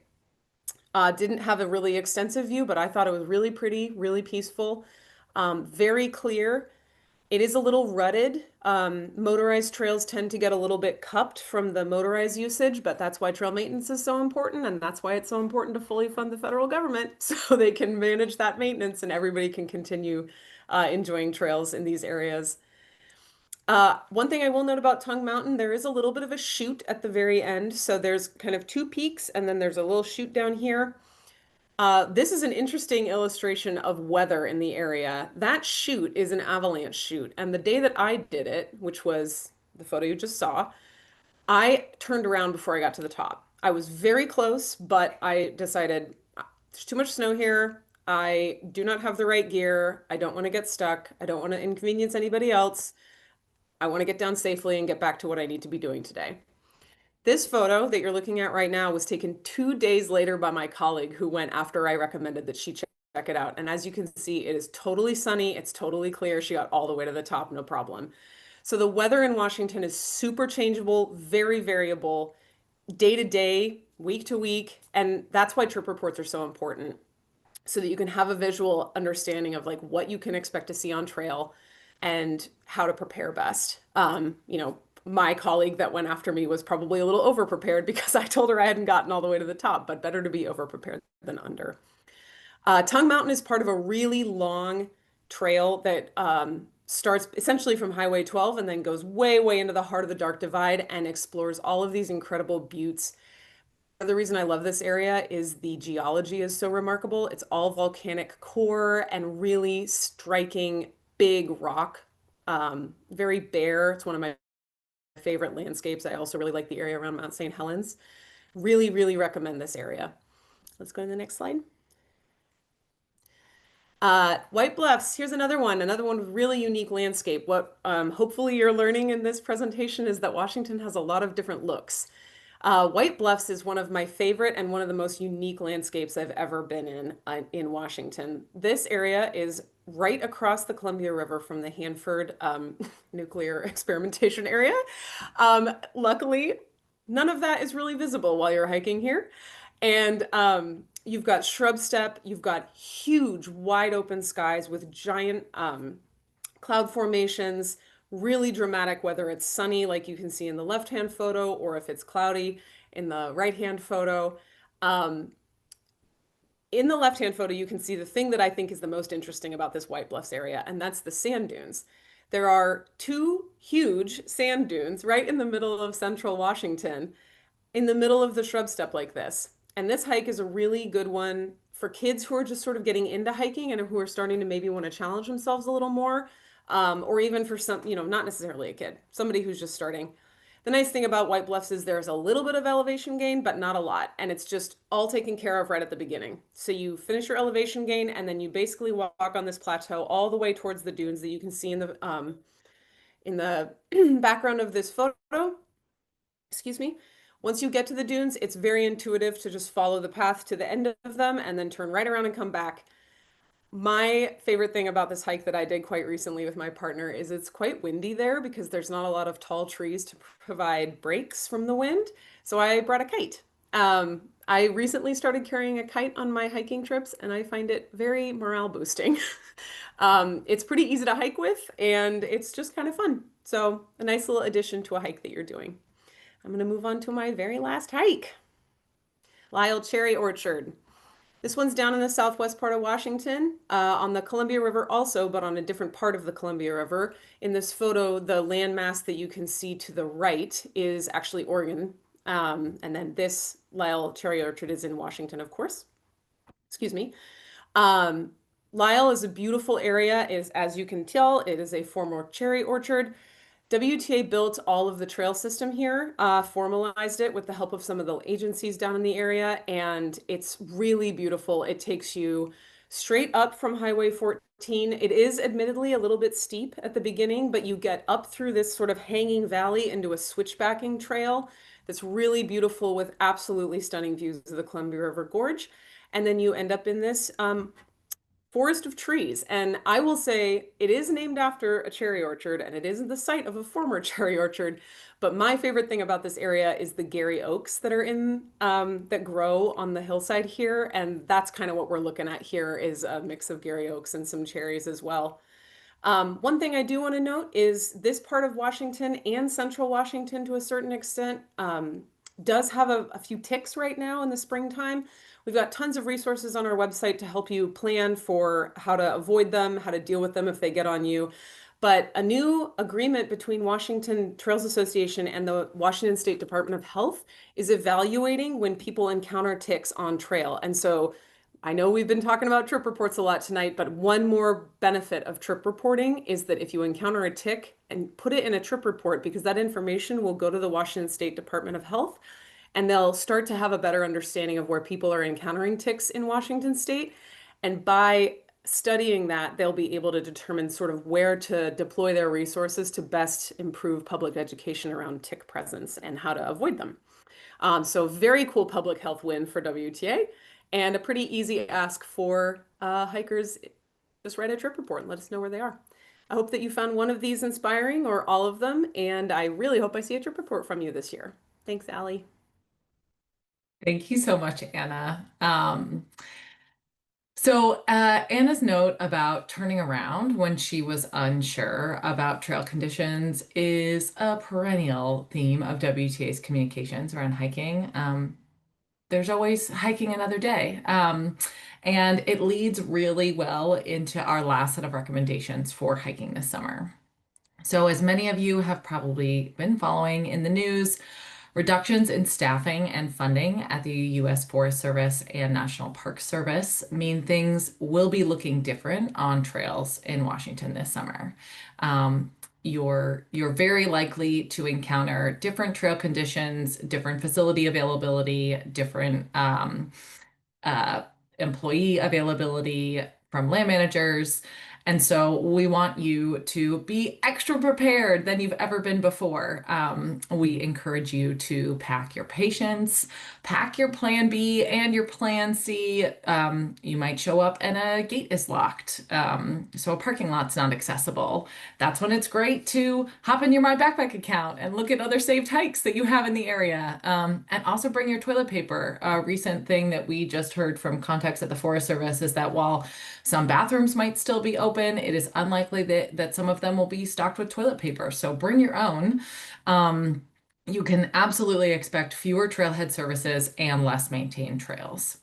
Didn't have a really extensive view, but I thought it was really pretty, really peaceful, very clear. It is a little rutted. Motorized trails tend to get a little bit cupped from the motorized usage, but that's why trail maintenance is so important, and that's why it's so important to fully fund the federal government so they can manage that maintenance and everybody can continue enjoying trails in these areas. One thing I will note about Tongue Mountain, there is a little bit of a chute at the very end. So there's kind of two peaks and then there's a little chute down here. This is an interesting illustration of weather in the area. That chute is an avalanche chute. And the day that I did it, which was the photo you just saw, I turned around before I got to the top. I was very close, but I decided there's too much snow here. I do not have the right gear. I don't want to get stuck. I don't want to inconvenience anybody else. I want to get down safely and get back to what I need to be doing today. This photo that you're looking at right now was taken 2 days later by my colleague who went after I recommended that she check it out. And as you can see, it is totally sunny. It's totally clear. She got all the way to the top, no problem. So the weather in Washington is super changeable, very variable, day to day, week to week. And that's why trip reports are so important, so that you can have a visual understanding of like what you can expect to see on trail and how to prepare best. My colleague that went after me was probably a little over prepared because I told her I hadn't gotten all the way to the top, but better to be over prepared than under. Tongue Mountain is part of a really long trail that starts essentially from Highway 12 and then goes way, way into the heart of the Dark Divide and explores all of these incredible buttes. The reason I love this area is the geology is so remarkable. It's all volcanic core and really striking big rock, very bare. It's one of my favorite landscapes. I also really like the area around Mount St. Helens. Really, really recommend this area. Let's go to the next slide. White Bluffs, here's another one with really unique landscape. What hopefully you're learning in this presentation is that Washington has a lot of different looks. White Bluffs is one of my favorite and one of the most unique landscapes I've ever been in Washington. This area is right across the Columbia River from the Hanford nuclear experimentation area. Luckily, none of that is really visible while you're hiking here. And you've got shrub steppe, you've got huge wide open skies with giant cloud formations, really dramatic, whether it's sunny like you can see in the left-hand photo or if it's cloudy in the right-hand photo. In the left-hand photo, you can see the thing that I think is the most interesting about this White Bluffs area, and that's the sand dunes. There are two huge sand dunes right in the middle of central Washington, in the middle of the shrub steppe like this. And this hike is a really good one for kids who are just sort of getting into hiking and who are starting to maybe want to challenge themselves a little more. Or even for some, not necessarily a kid, somebody who's just starting. The nice thing about White Bluffs is there's a little bit of elevation gain, but not a lot. And it's just all taken care of right at the beginning. So you finish your elevation gain and then you basically walk on this plateau all the way towards the dunes that you can see in the background of this photo. Excuse me. Once you get to the dunes, it's very intuitive to just follow the path to the end of them and then turn right around and come back. My favorite thing about this hike that I did quite recently with my partner is it's quite windy there because there's not a lot of tall trees to provide breaks from the wind. So I brought a kite. I recently started carrying a kite on my hiking trips, and I find it very morale boosting. It's pretty easy to hike with, and it's just kind of fun. So a nice little addition to a hike that you're doing. I'm going to move on to my very last hike. Lyle Cherry Orchard. This one's down in the southwest part of Washington, on the Columbia River also, but on a different part of the Columbia River. In this photo, the landmass that you can see to the right is actually Oregon. And then this Lyle Cherry Orchard is in Washington, of course. Excuse me. Lyle is a beautiful area. As you can tell, it is a former cherry orchard. WTA built all of the trail system here, formalized it with the help of some of the agencies down in the area, and it's really beautiful. It takes you straight up from Highway 14. It is admittedly a little bit steep at the beginning, but you get up through this sort of hanging valley into a switchbacking trail that's really beautiful with absolutely stunning views of the Columbia River Gorge. And then you end up in this forest of trees. And I will say it is named after a cherry orchard and it is the site of a former cherry orchard. But my favorite thing about this area is the Gary oaks that are in that grow on the hillside here. And that's kind of what we're looking at here is a mix of Gary oaks and some cherries as well. One thing I do want to note is this part of Washington and central Washington to a certain extent does have a few ticks right now in the springtime. We've got tons of resources on our website to help you plan for how to avoid them, how to deal with them if they get on you. But a new agreement between Washington Trails Association and the Washington State Department of Health is evaluating when people encounter ticks on trail. And so I know we've been talking about trip reports a lot tonight, but one more benefit of trip reporting is that if you encounter a tick and put it in a trip report, because that information will go to the Washington State Department of Health, and they'll start to have a better understanding of where people are encountering ticks in Washington State. And by studying that, they'll be able to determine sort of where to deploy their resources to best improve public education around tick presence and how to avoid them. So very cool public health win for WTA and a pretty easy ask for hikers. Just write a trip report and let us know where they are. I hope that you found one of these inspiring or all of them, and I really hope I see a trip report from you this year. Thanks, Allie. Thank you so much, Anna. Anna's note about turning around when she was unsure about trail conditions is a perennial theme of WTA's communications around hiking. There's always hiking another day. And it leads really well into our last set of recommendations for hiking this summer. So as many of you have probably been following in the news, reductions in staffing and funding at the U.S. Forest Service and National Park Service mean things will be looking different on trails in Washington this summer. You're very likely to encounter different trail conditions, different facility availability, different employee availability from land managers. And so we want you to be extra prepared than you've ever been before. We encourage you to pack your patience, pack your plan B and your plan C. You might show up and a gate is locked, so a parking lot's not accessible. That's when it's great to hop in your My Backpack account and look at other saved hikes that you have in the area. And also bring your toilet paper. A recent thing that we just heard from contacts at the Forest Service is that while some bathrooms might still be open, it is unlikely that some of them will be stocked with toilet paper. So bring your own. You can absolutely expect fewer trailhead services and less maintained trails.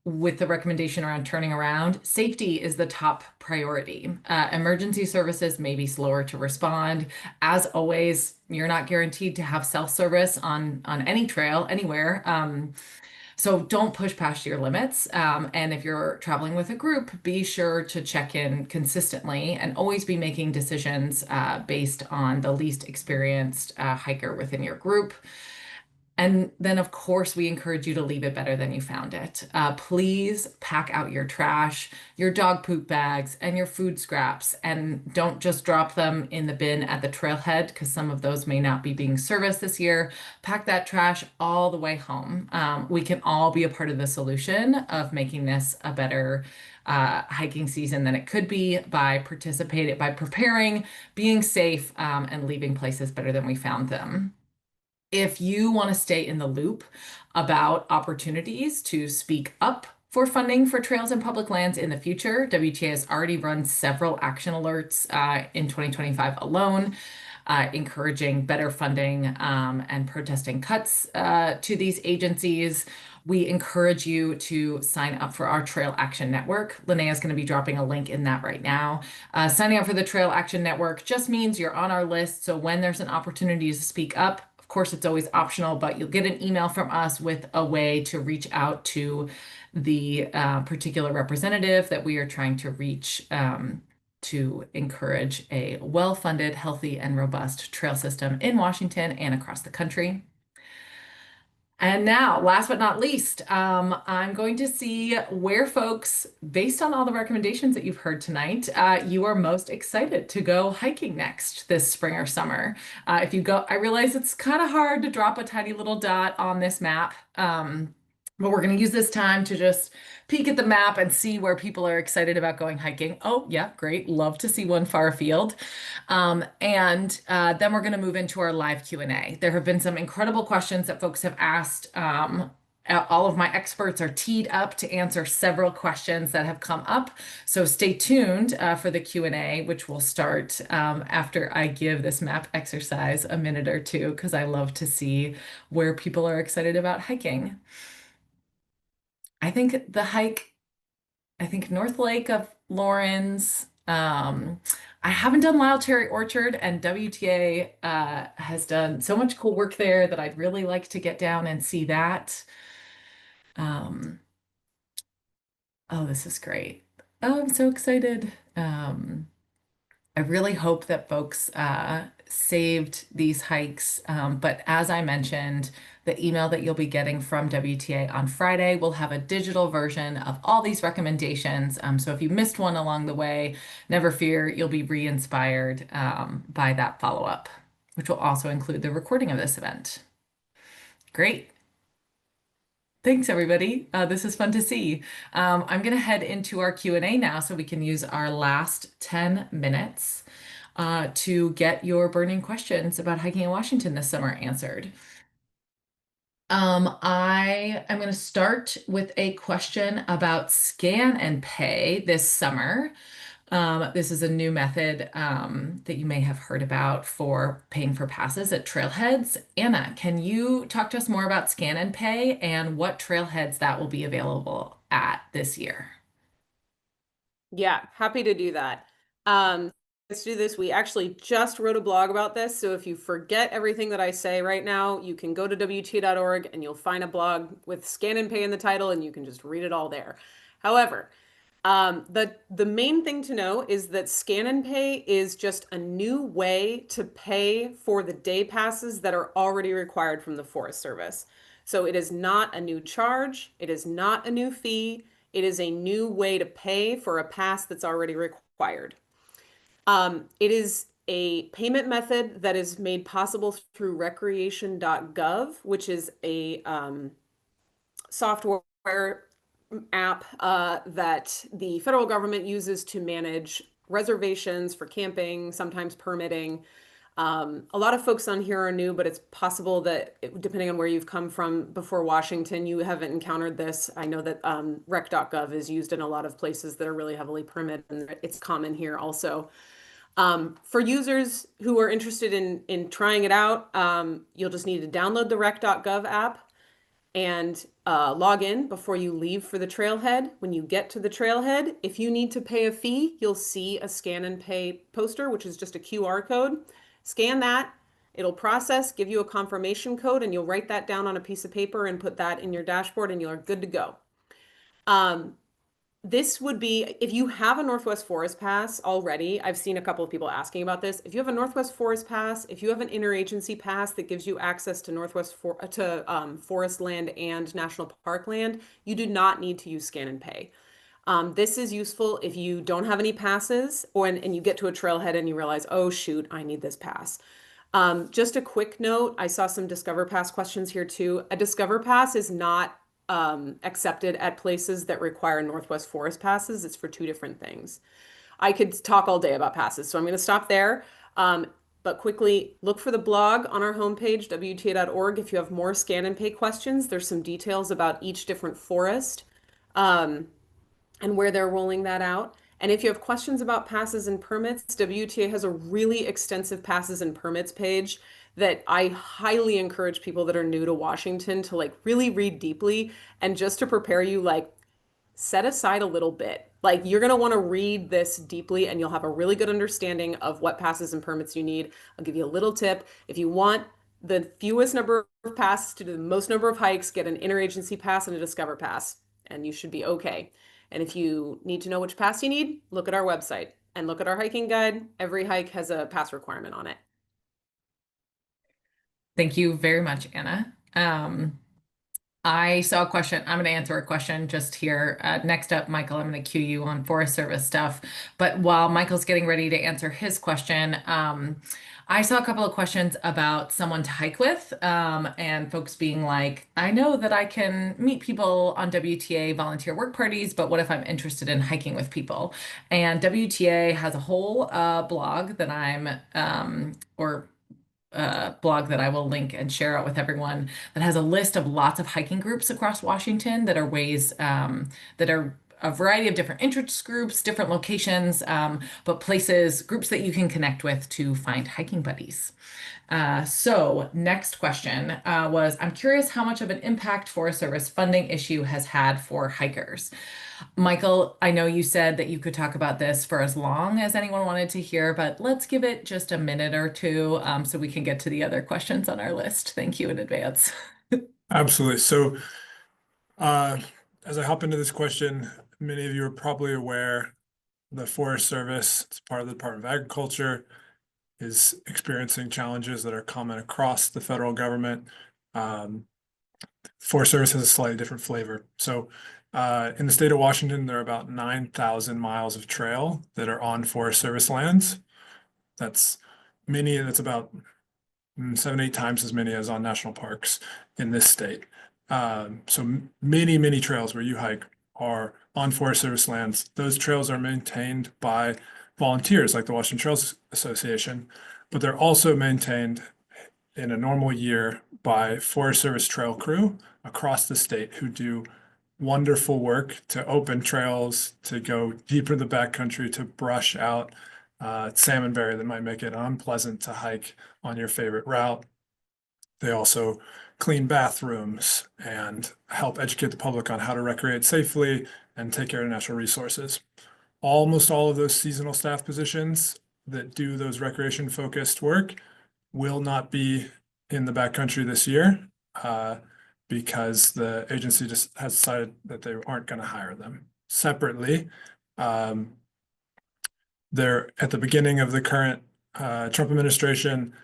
With the recommendation around turning around, safety is the top priority. Emergency services may be slower to respond. As always, you're not guaranteed to have self-service on any trail anywhere. So don't push past your limits. And if you're traveling with a group, be sure to check in consistently and always be making decisions based on the least experienced hiker within your group. And then, of course, we encourage you to leave it better than you found it. Please pack out your trash, your dog poop bags, and your food scraps, and don't just drop them in the bin at the trailhead because some of those may not be being serviced this year. Pack that trash all the way home. We can all be a part of the solution of making this a better hiking season than it could be by preparing, being safe, and leaving places better than we found them. If you want to stay in the loop about opportunities to speak up for funding for trails and public lands in the future, WTA has already run several action alerts in 2025 alone, encouraging better funding and protesting cuts to these agencies. We encourage you to sign up for our Trail Action Network. Linnea is going to be dropping a link in that right now. Signing up for the Trail Action Network just means you're on our list. So when there's an opportunity to speak up, of course, it's always optional, but you'll get an email from us with a way to reach out to the particular representative that we are trying to reach to encourage a well-funded, healthy, and robust trail system in Washington and across the country. And now, last but not least, I'm going to see where folks, based on all the recommendations that you've heard tonight, you are most excited to go hiking next this spring or summer. If you go, I realize it's kind of hard to drop a tiny little dot on this map, but we're going to use this time to just peek at the map and see where people are excited about going hiking. Oh, yeah, great. Love to see one far afield. And then we're going to move into our live Q&A. There have been some incredible questions that folks have asked. All of my experts are teed up to answer several questions that have come up. So stay tuned for the Q&A, which will start after I give this map exercise a minute or two, because I love to see where people are excited about hiking. I think North Lake of Lawrence. I haven't done Wild Cherry Orchard, and WTA has done so much cool work there that I'd really like to get down and see that. Oh, this is great. Oh, I'm so excited. I really hope that folks saved these hikes. But as I mentioned, the email that you'll be getting from WTA on Friday will have a digital version of all these recommendations. So if you missed one along the way, never fear, you'll be re-inspired by that follow-up, which will also include the recording of this event. Great. Thanks, everybody. This is fun to see. I'm going to head into our Q&A now so we can use our last 10 minutes to get your burning questions about hiking in Washington this summer answered. I am going to start with a question about scan and pay this summer. This is a new method that you may have heard about for paying for passes at trailheads. Anna, can you talk to us more about scan and pay and what trailheads that will be available at this year? Yeah, happy to do that. Let's do this. We actually just wrote a blog about this. So if you forget everything that I say right now, you can go to WTA.org and you'll find a blog with scan and pay in the title, and you can just read it all there. However, the main thing to know is that scan and pay is just a new way to pay for the day passes that are already required from the Forest Service. So it is not a new charge. It is not a new fee. It is a new way to pay for a pass that's already required. It is a payment method that is made possible through recreation.gov, which is a software app that the federal government uses to manage reservations for camping, sometimes permitting. A lot of folks on here are new, but it's possible that depending on where you've come from before Washington, you haven't encountered this. I know that rec.gov is used in a lot of places that are really heavily permitted, and it's common here also. For users who are interested in trying it out, you'll just need to download the rec.gov app and log in before you leave for the trailhead. When you get to the trailhead, if you need to pay a fee, you'll see a scan and pay poster, which is just a QR code. Scan that, it'll process, give you a confirmation code, and you'll write that down on a piece of paper and put that in your dashboard, and you're good to go. This would be, if you have a Northwest Forest Pass already, I've seen a couple of people asking about this. If you have a Northwest Forest Pass, if you have an interagency pass that gives you access to forest land and national park land, you do not need to use Scan and Pay. This is useful if you don't have any passes and you get to a trailhead and you realize, oh shoot, I need this pass. Just a quick note, I saw some Discover Pass questions here too. A Discover Pass is not accepted at places that require Northwest Forest passes. It's for two different things. I could talk all day about passes, so I'm going to stop there. But quickly, look for the blog on our homepage, WTA.org. If you have more Scan and Pay questions, there's some details about each different forest and where they're rolling that out. And if you have questions about passes and permits, WTA has a really extensive passes and permits page that I highly encourage people that are new to Washington to like really read deeply, and just to prepare you, like set aside a little bit. Like you're going to want to read this deeply and you'll have a really good understanding of what passes and permits you need. I'll give you a little tip. If you want the fewest number of passes to do the most number of hikes, get an interagency pass and a Discover Pass, and you should be okay. And if you need to know which pass you need, look at our website and look at our hiking guide. Every hike has a pass requirement on it. Thank you very much, Anna. I saw a question. I'm going to answer a question just here. Next up, Michael, I'm going to cue you on Forest Service stuff. But while Michael's getting ready to answer his question, I saw a couple of questions about someone to hike with, and folks being like, I know that I can meet people on WTA volunteer work parties, but what if I'm interested in hiking with people? And WTA has a whole blog that blog that I will link and share out with everyone that has a list of lots of hiking groups across Washington that are ways that are a variety of different interest groups, different locations, but groups that you can connect with to find hiking buddies. So next question was, I'm curious how much of an impact Forest Service funding issue has had for hikers. Michael, I know you said that you could talk about this for as long as anyone wanted to hear, but let's give it just a minute or two so we can get to the other questions on our list. Thank you in advance. Absolutely. So as I hop into this question, many of you are probably aware the Forest Service, it's part of the Department of Agriculture, is experiencing challenges that are common across the federal government. Forest Service has a slightly different flavor. So in the state of Washington, there are about 9,000 miles of trail that are on Forest Service lands. That's about 7-8 times as many as on national parks in this state. So many trails where you hike are on Forest Service lands. Those trails are maintained by volunteers like the Washington Trails Association, but they're also maintained in a normal year by Forest Service trail crew across the state who do wonderful work to open trails, to go deeper in the backcountry, to brush out salmonberry that might make it unpleasant to hike on your favorite route. They also clean bathrooms and help educate the public on how to recreate safely and take care of natural resources. Almost all of those seasonal staff positions that do those recreation focused work will not be in the backcountry this year because the agency just has decided that they aren't going to hire them. Separately, they're at the beginning of the current Trump administration,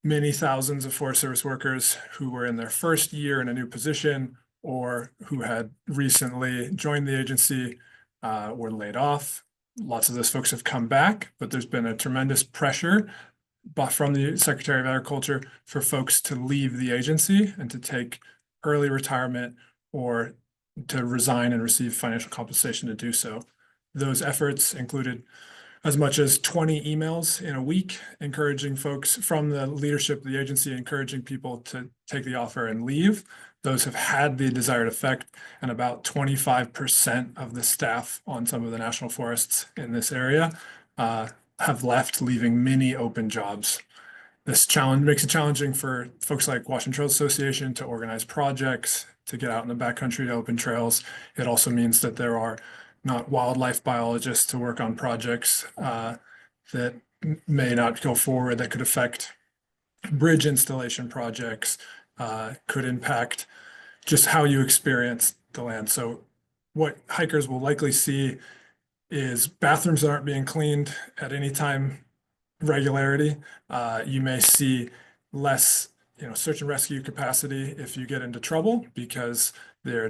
many thousands of Forest Service workers who were in their first year in a new position or who had recently joined the agency were laid off. Lots of those folks have come back, but there's been a tremendous pressure from the Secretary of Agriculture for folks to leave the agency and to take early retirement or to resign and receive financial compensation to do so. Those efforts included as much as 20 emails in a week, encouraging folks from the leadership of the agency, encouraging people to take the offer and leave. Those have had the desired effect, and about 25% of the staff on some of the national forests in this area have left, leaving many open jobs. This challenge makes it challenging for folks like Washington Trails Association to organize projects, to get out in the backcountry to open trails. It also means that there are not wildlife biologists to work on projects that may not go forward, that could affect bridge installation projects, could impact just how you experience the land. So what hikers will likely see is bathrooms that aren't being cleaned at any time regularity. You may see less, search and rescue capacity if you get into trouble because their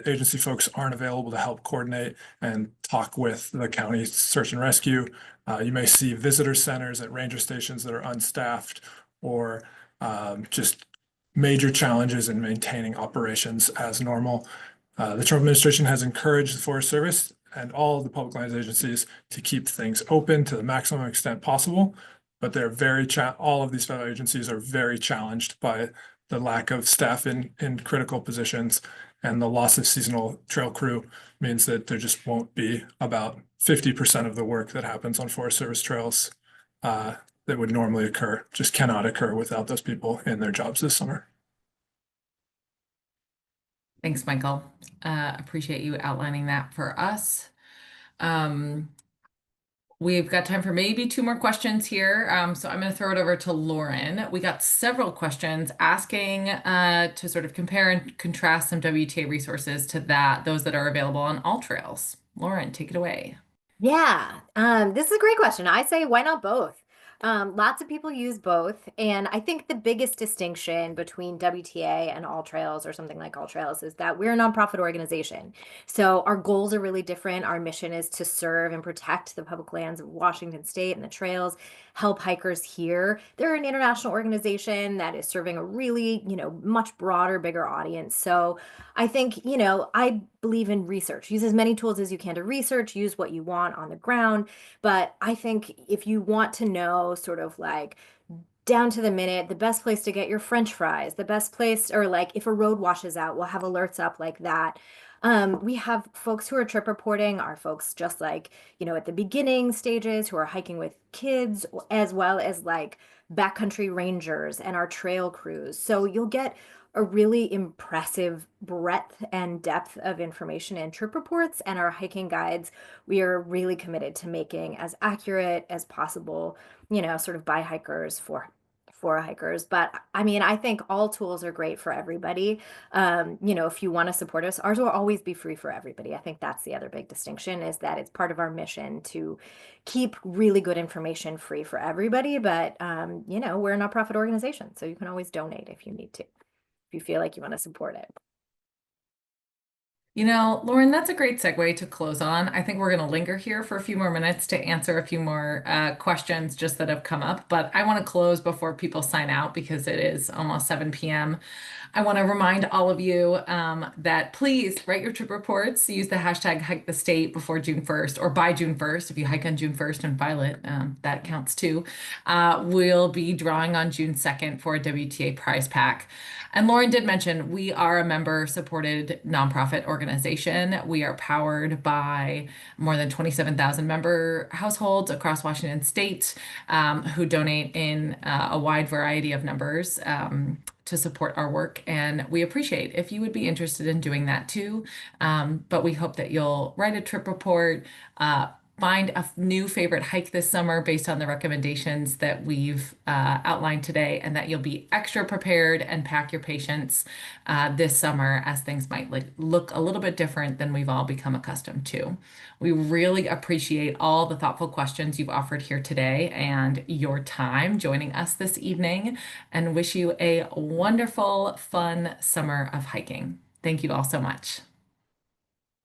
agency folks aren't available to help coordinate and talk with the county search and rescue. You may see visitor centers at ranger stations that are unstaffed or just major challenges in maintaining operations as normal. The Trump administration has encouraged the Forest Service and all of the public lands agencies to keep things open to the maximum extent possible. But they're all of these federal agencies are very challenged by the lack of staff in critical positions, and the loss of seasonal trail crew means that there just won't be about 50% of the work that happens on Forest Service trails that would normally occur, just cannot occur without those people in their jobs this summer. Thanks, Michael. Appreciate you outlining that for us. We've got time for maybe 2 more questions here. So I'm going to throw it over to Lauren. We got several questions asking to sort of compare and contrast some WTA resources to those that are available on AllTrails. Lauren, take it away. Yeah, this is a great question. I say, why not both? Lots of people use both, and I think the biggest distinction between WTA and AllTrails or something like AllTrails is that we're a nonprofit organization. So our goals are really different. Our mission is to serve and protect the public lands of Washington State and the trails, help hikers here. They're an international organization that is serving a really, much broader, bigger audience. So I think, I believe in research. Use as many tools as you can to research, use what you want on the ground. But I think if you want to know sort of like down to the minute, the best place to get your French fries, the best place, or like if a road washes out, we'll have alerts up like that. We have folks who are trip reporting, are folks just like, at the beginning stages who are hiking with kids, as well as like backcountry rangers and our trail crews. So you'll get a really impressive breadth and depth of information in trip reports, and our hiking guides we are really committed to making as accurate as possible, sort of by hikers for hikers. But I mean, I think all tools are great for everybody. If you want to support us, ours will always be free for everybody. I think that's the other big distinction, is that it's part of our mission to keep really good information free for everybody. But we're a nonprofit organization, so you can always donate if you need to, if you feel like you want to support it. Lauren, that's a great segue to close on. I think we're going to linger here for a few more minutes to answer a few more questions just that have come up. But I want to close before people sign out because it is almost 7 p.m. I want to remind all of you that please write your trip reports. Use the hashtag hike the state before June 1st or by June 1st. If you hike on June 1st and file it, that counts too. We'll be drawing on June 2nd for a WTA prize pack. And Lauren did mention we are a member-supported nonprofit organization. We are powered by more than 27,000 member households across Washington State who donate in a wide variety of numbers to support our work. And we appreciate if you would be interested in doing that too. But we hope that you'll write a trip report, find a new favorite hike this summer based on the recommendations that we've outlined today, and that you'll be extra prepared and pack your patience this summer as things might look a little bit different than we've all become accustomed to. We really appreciate all the thoughtful questions you've offered here today and your time joining us this evening, and wish you a wonderful, fun summer of hiking. Thank you all so much.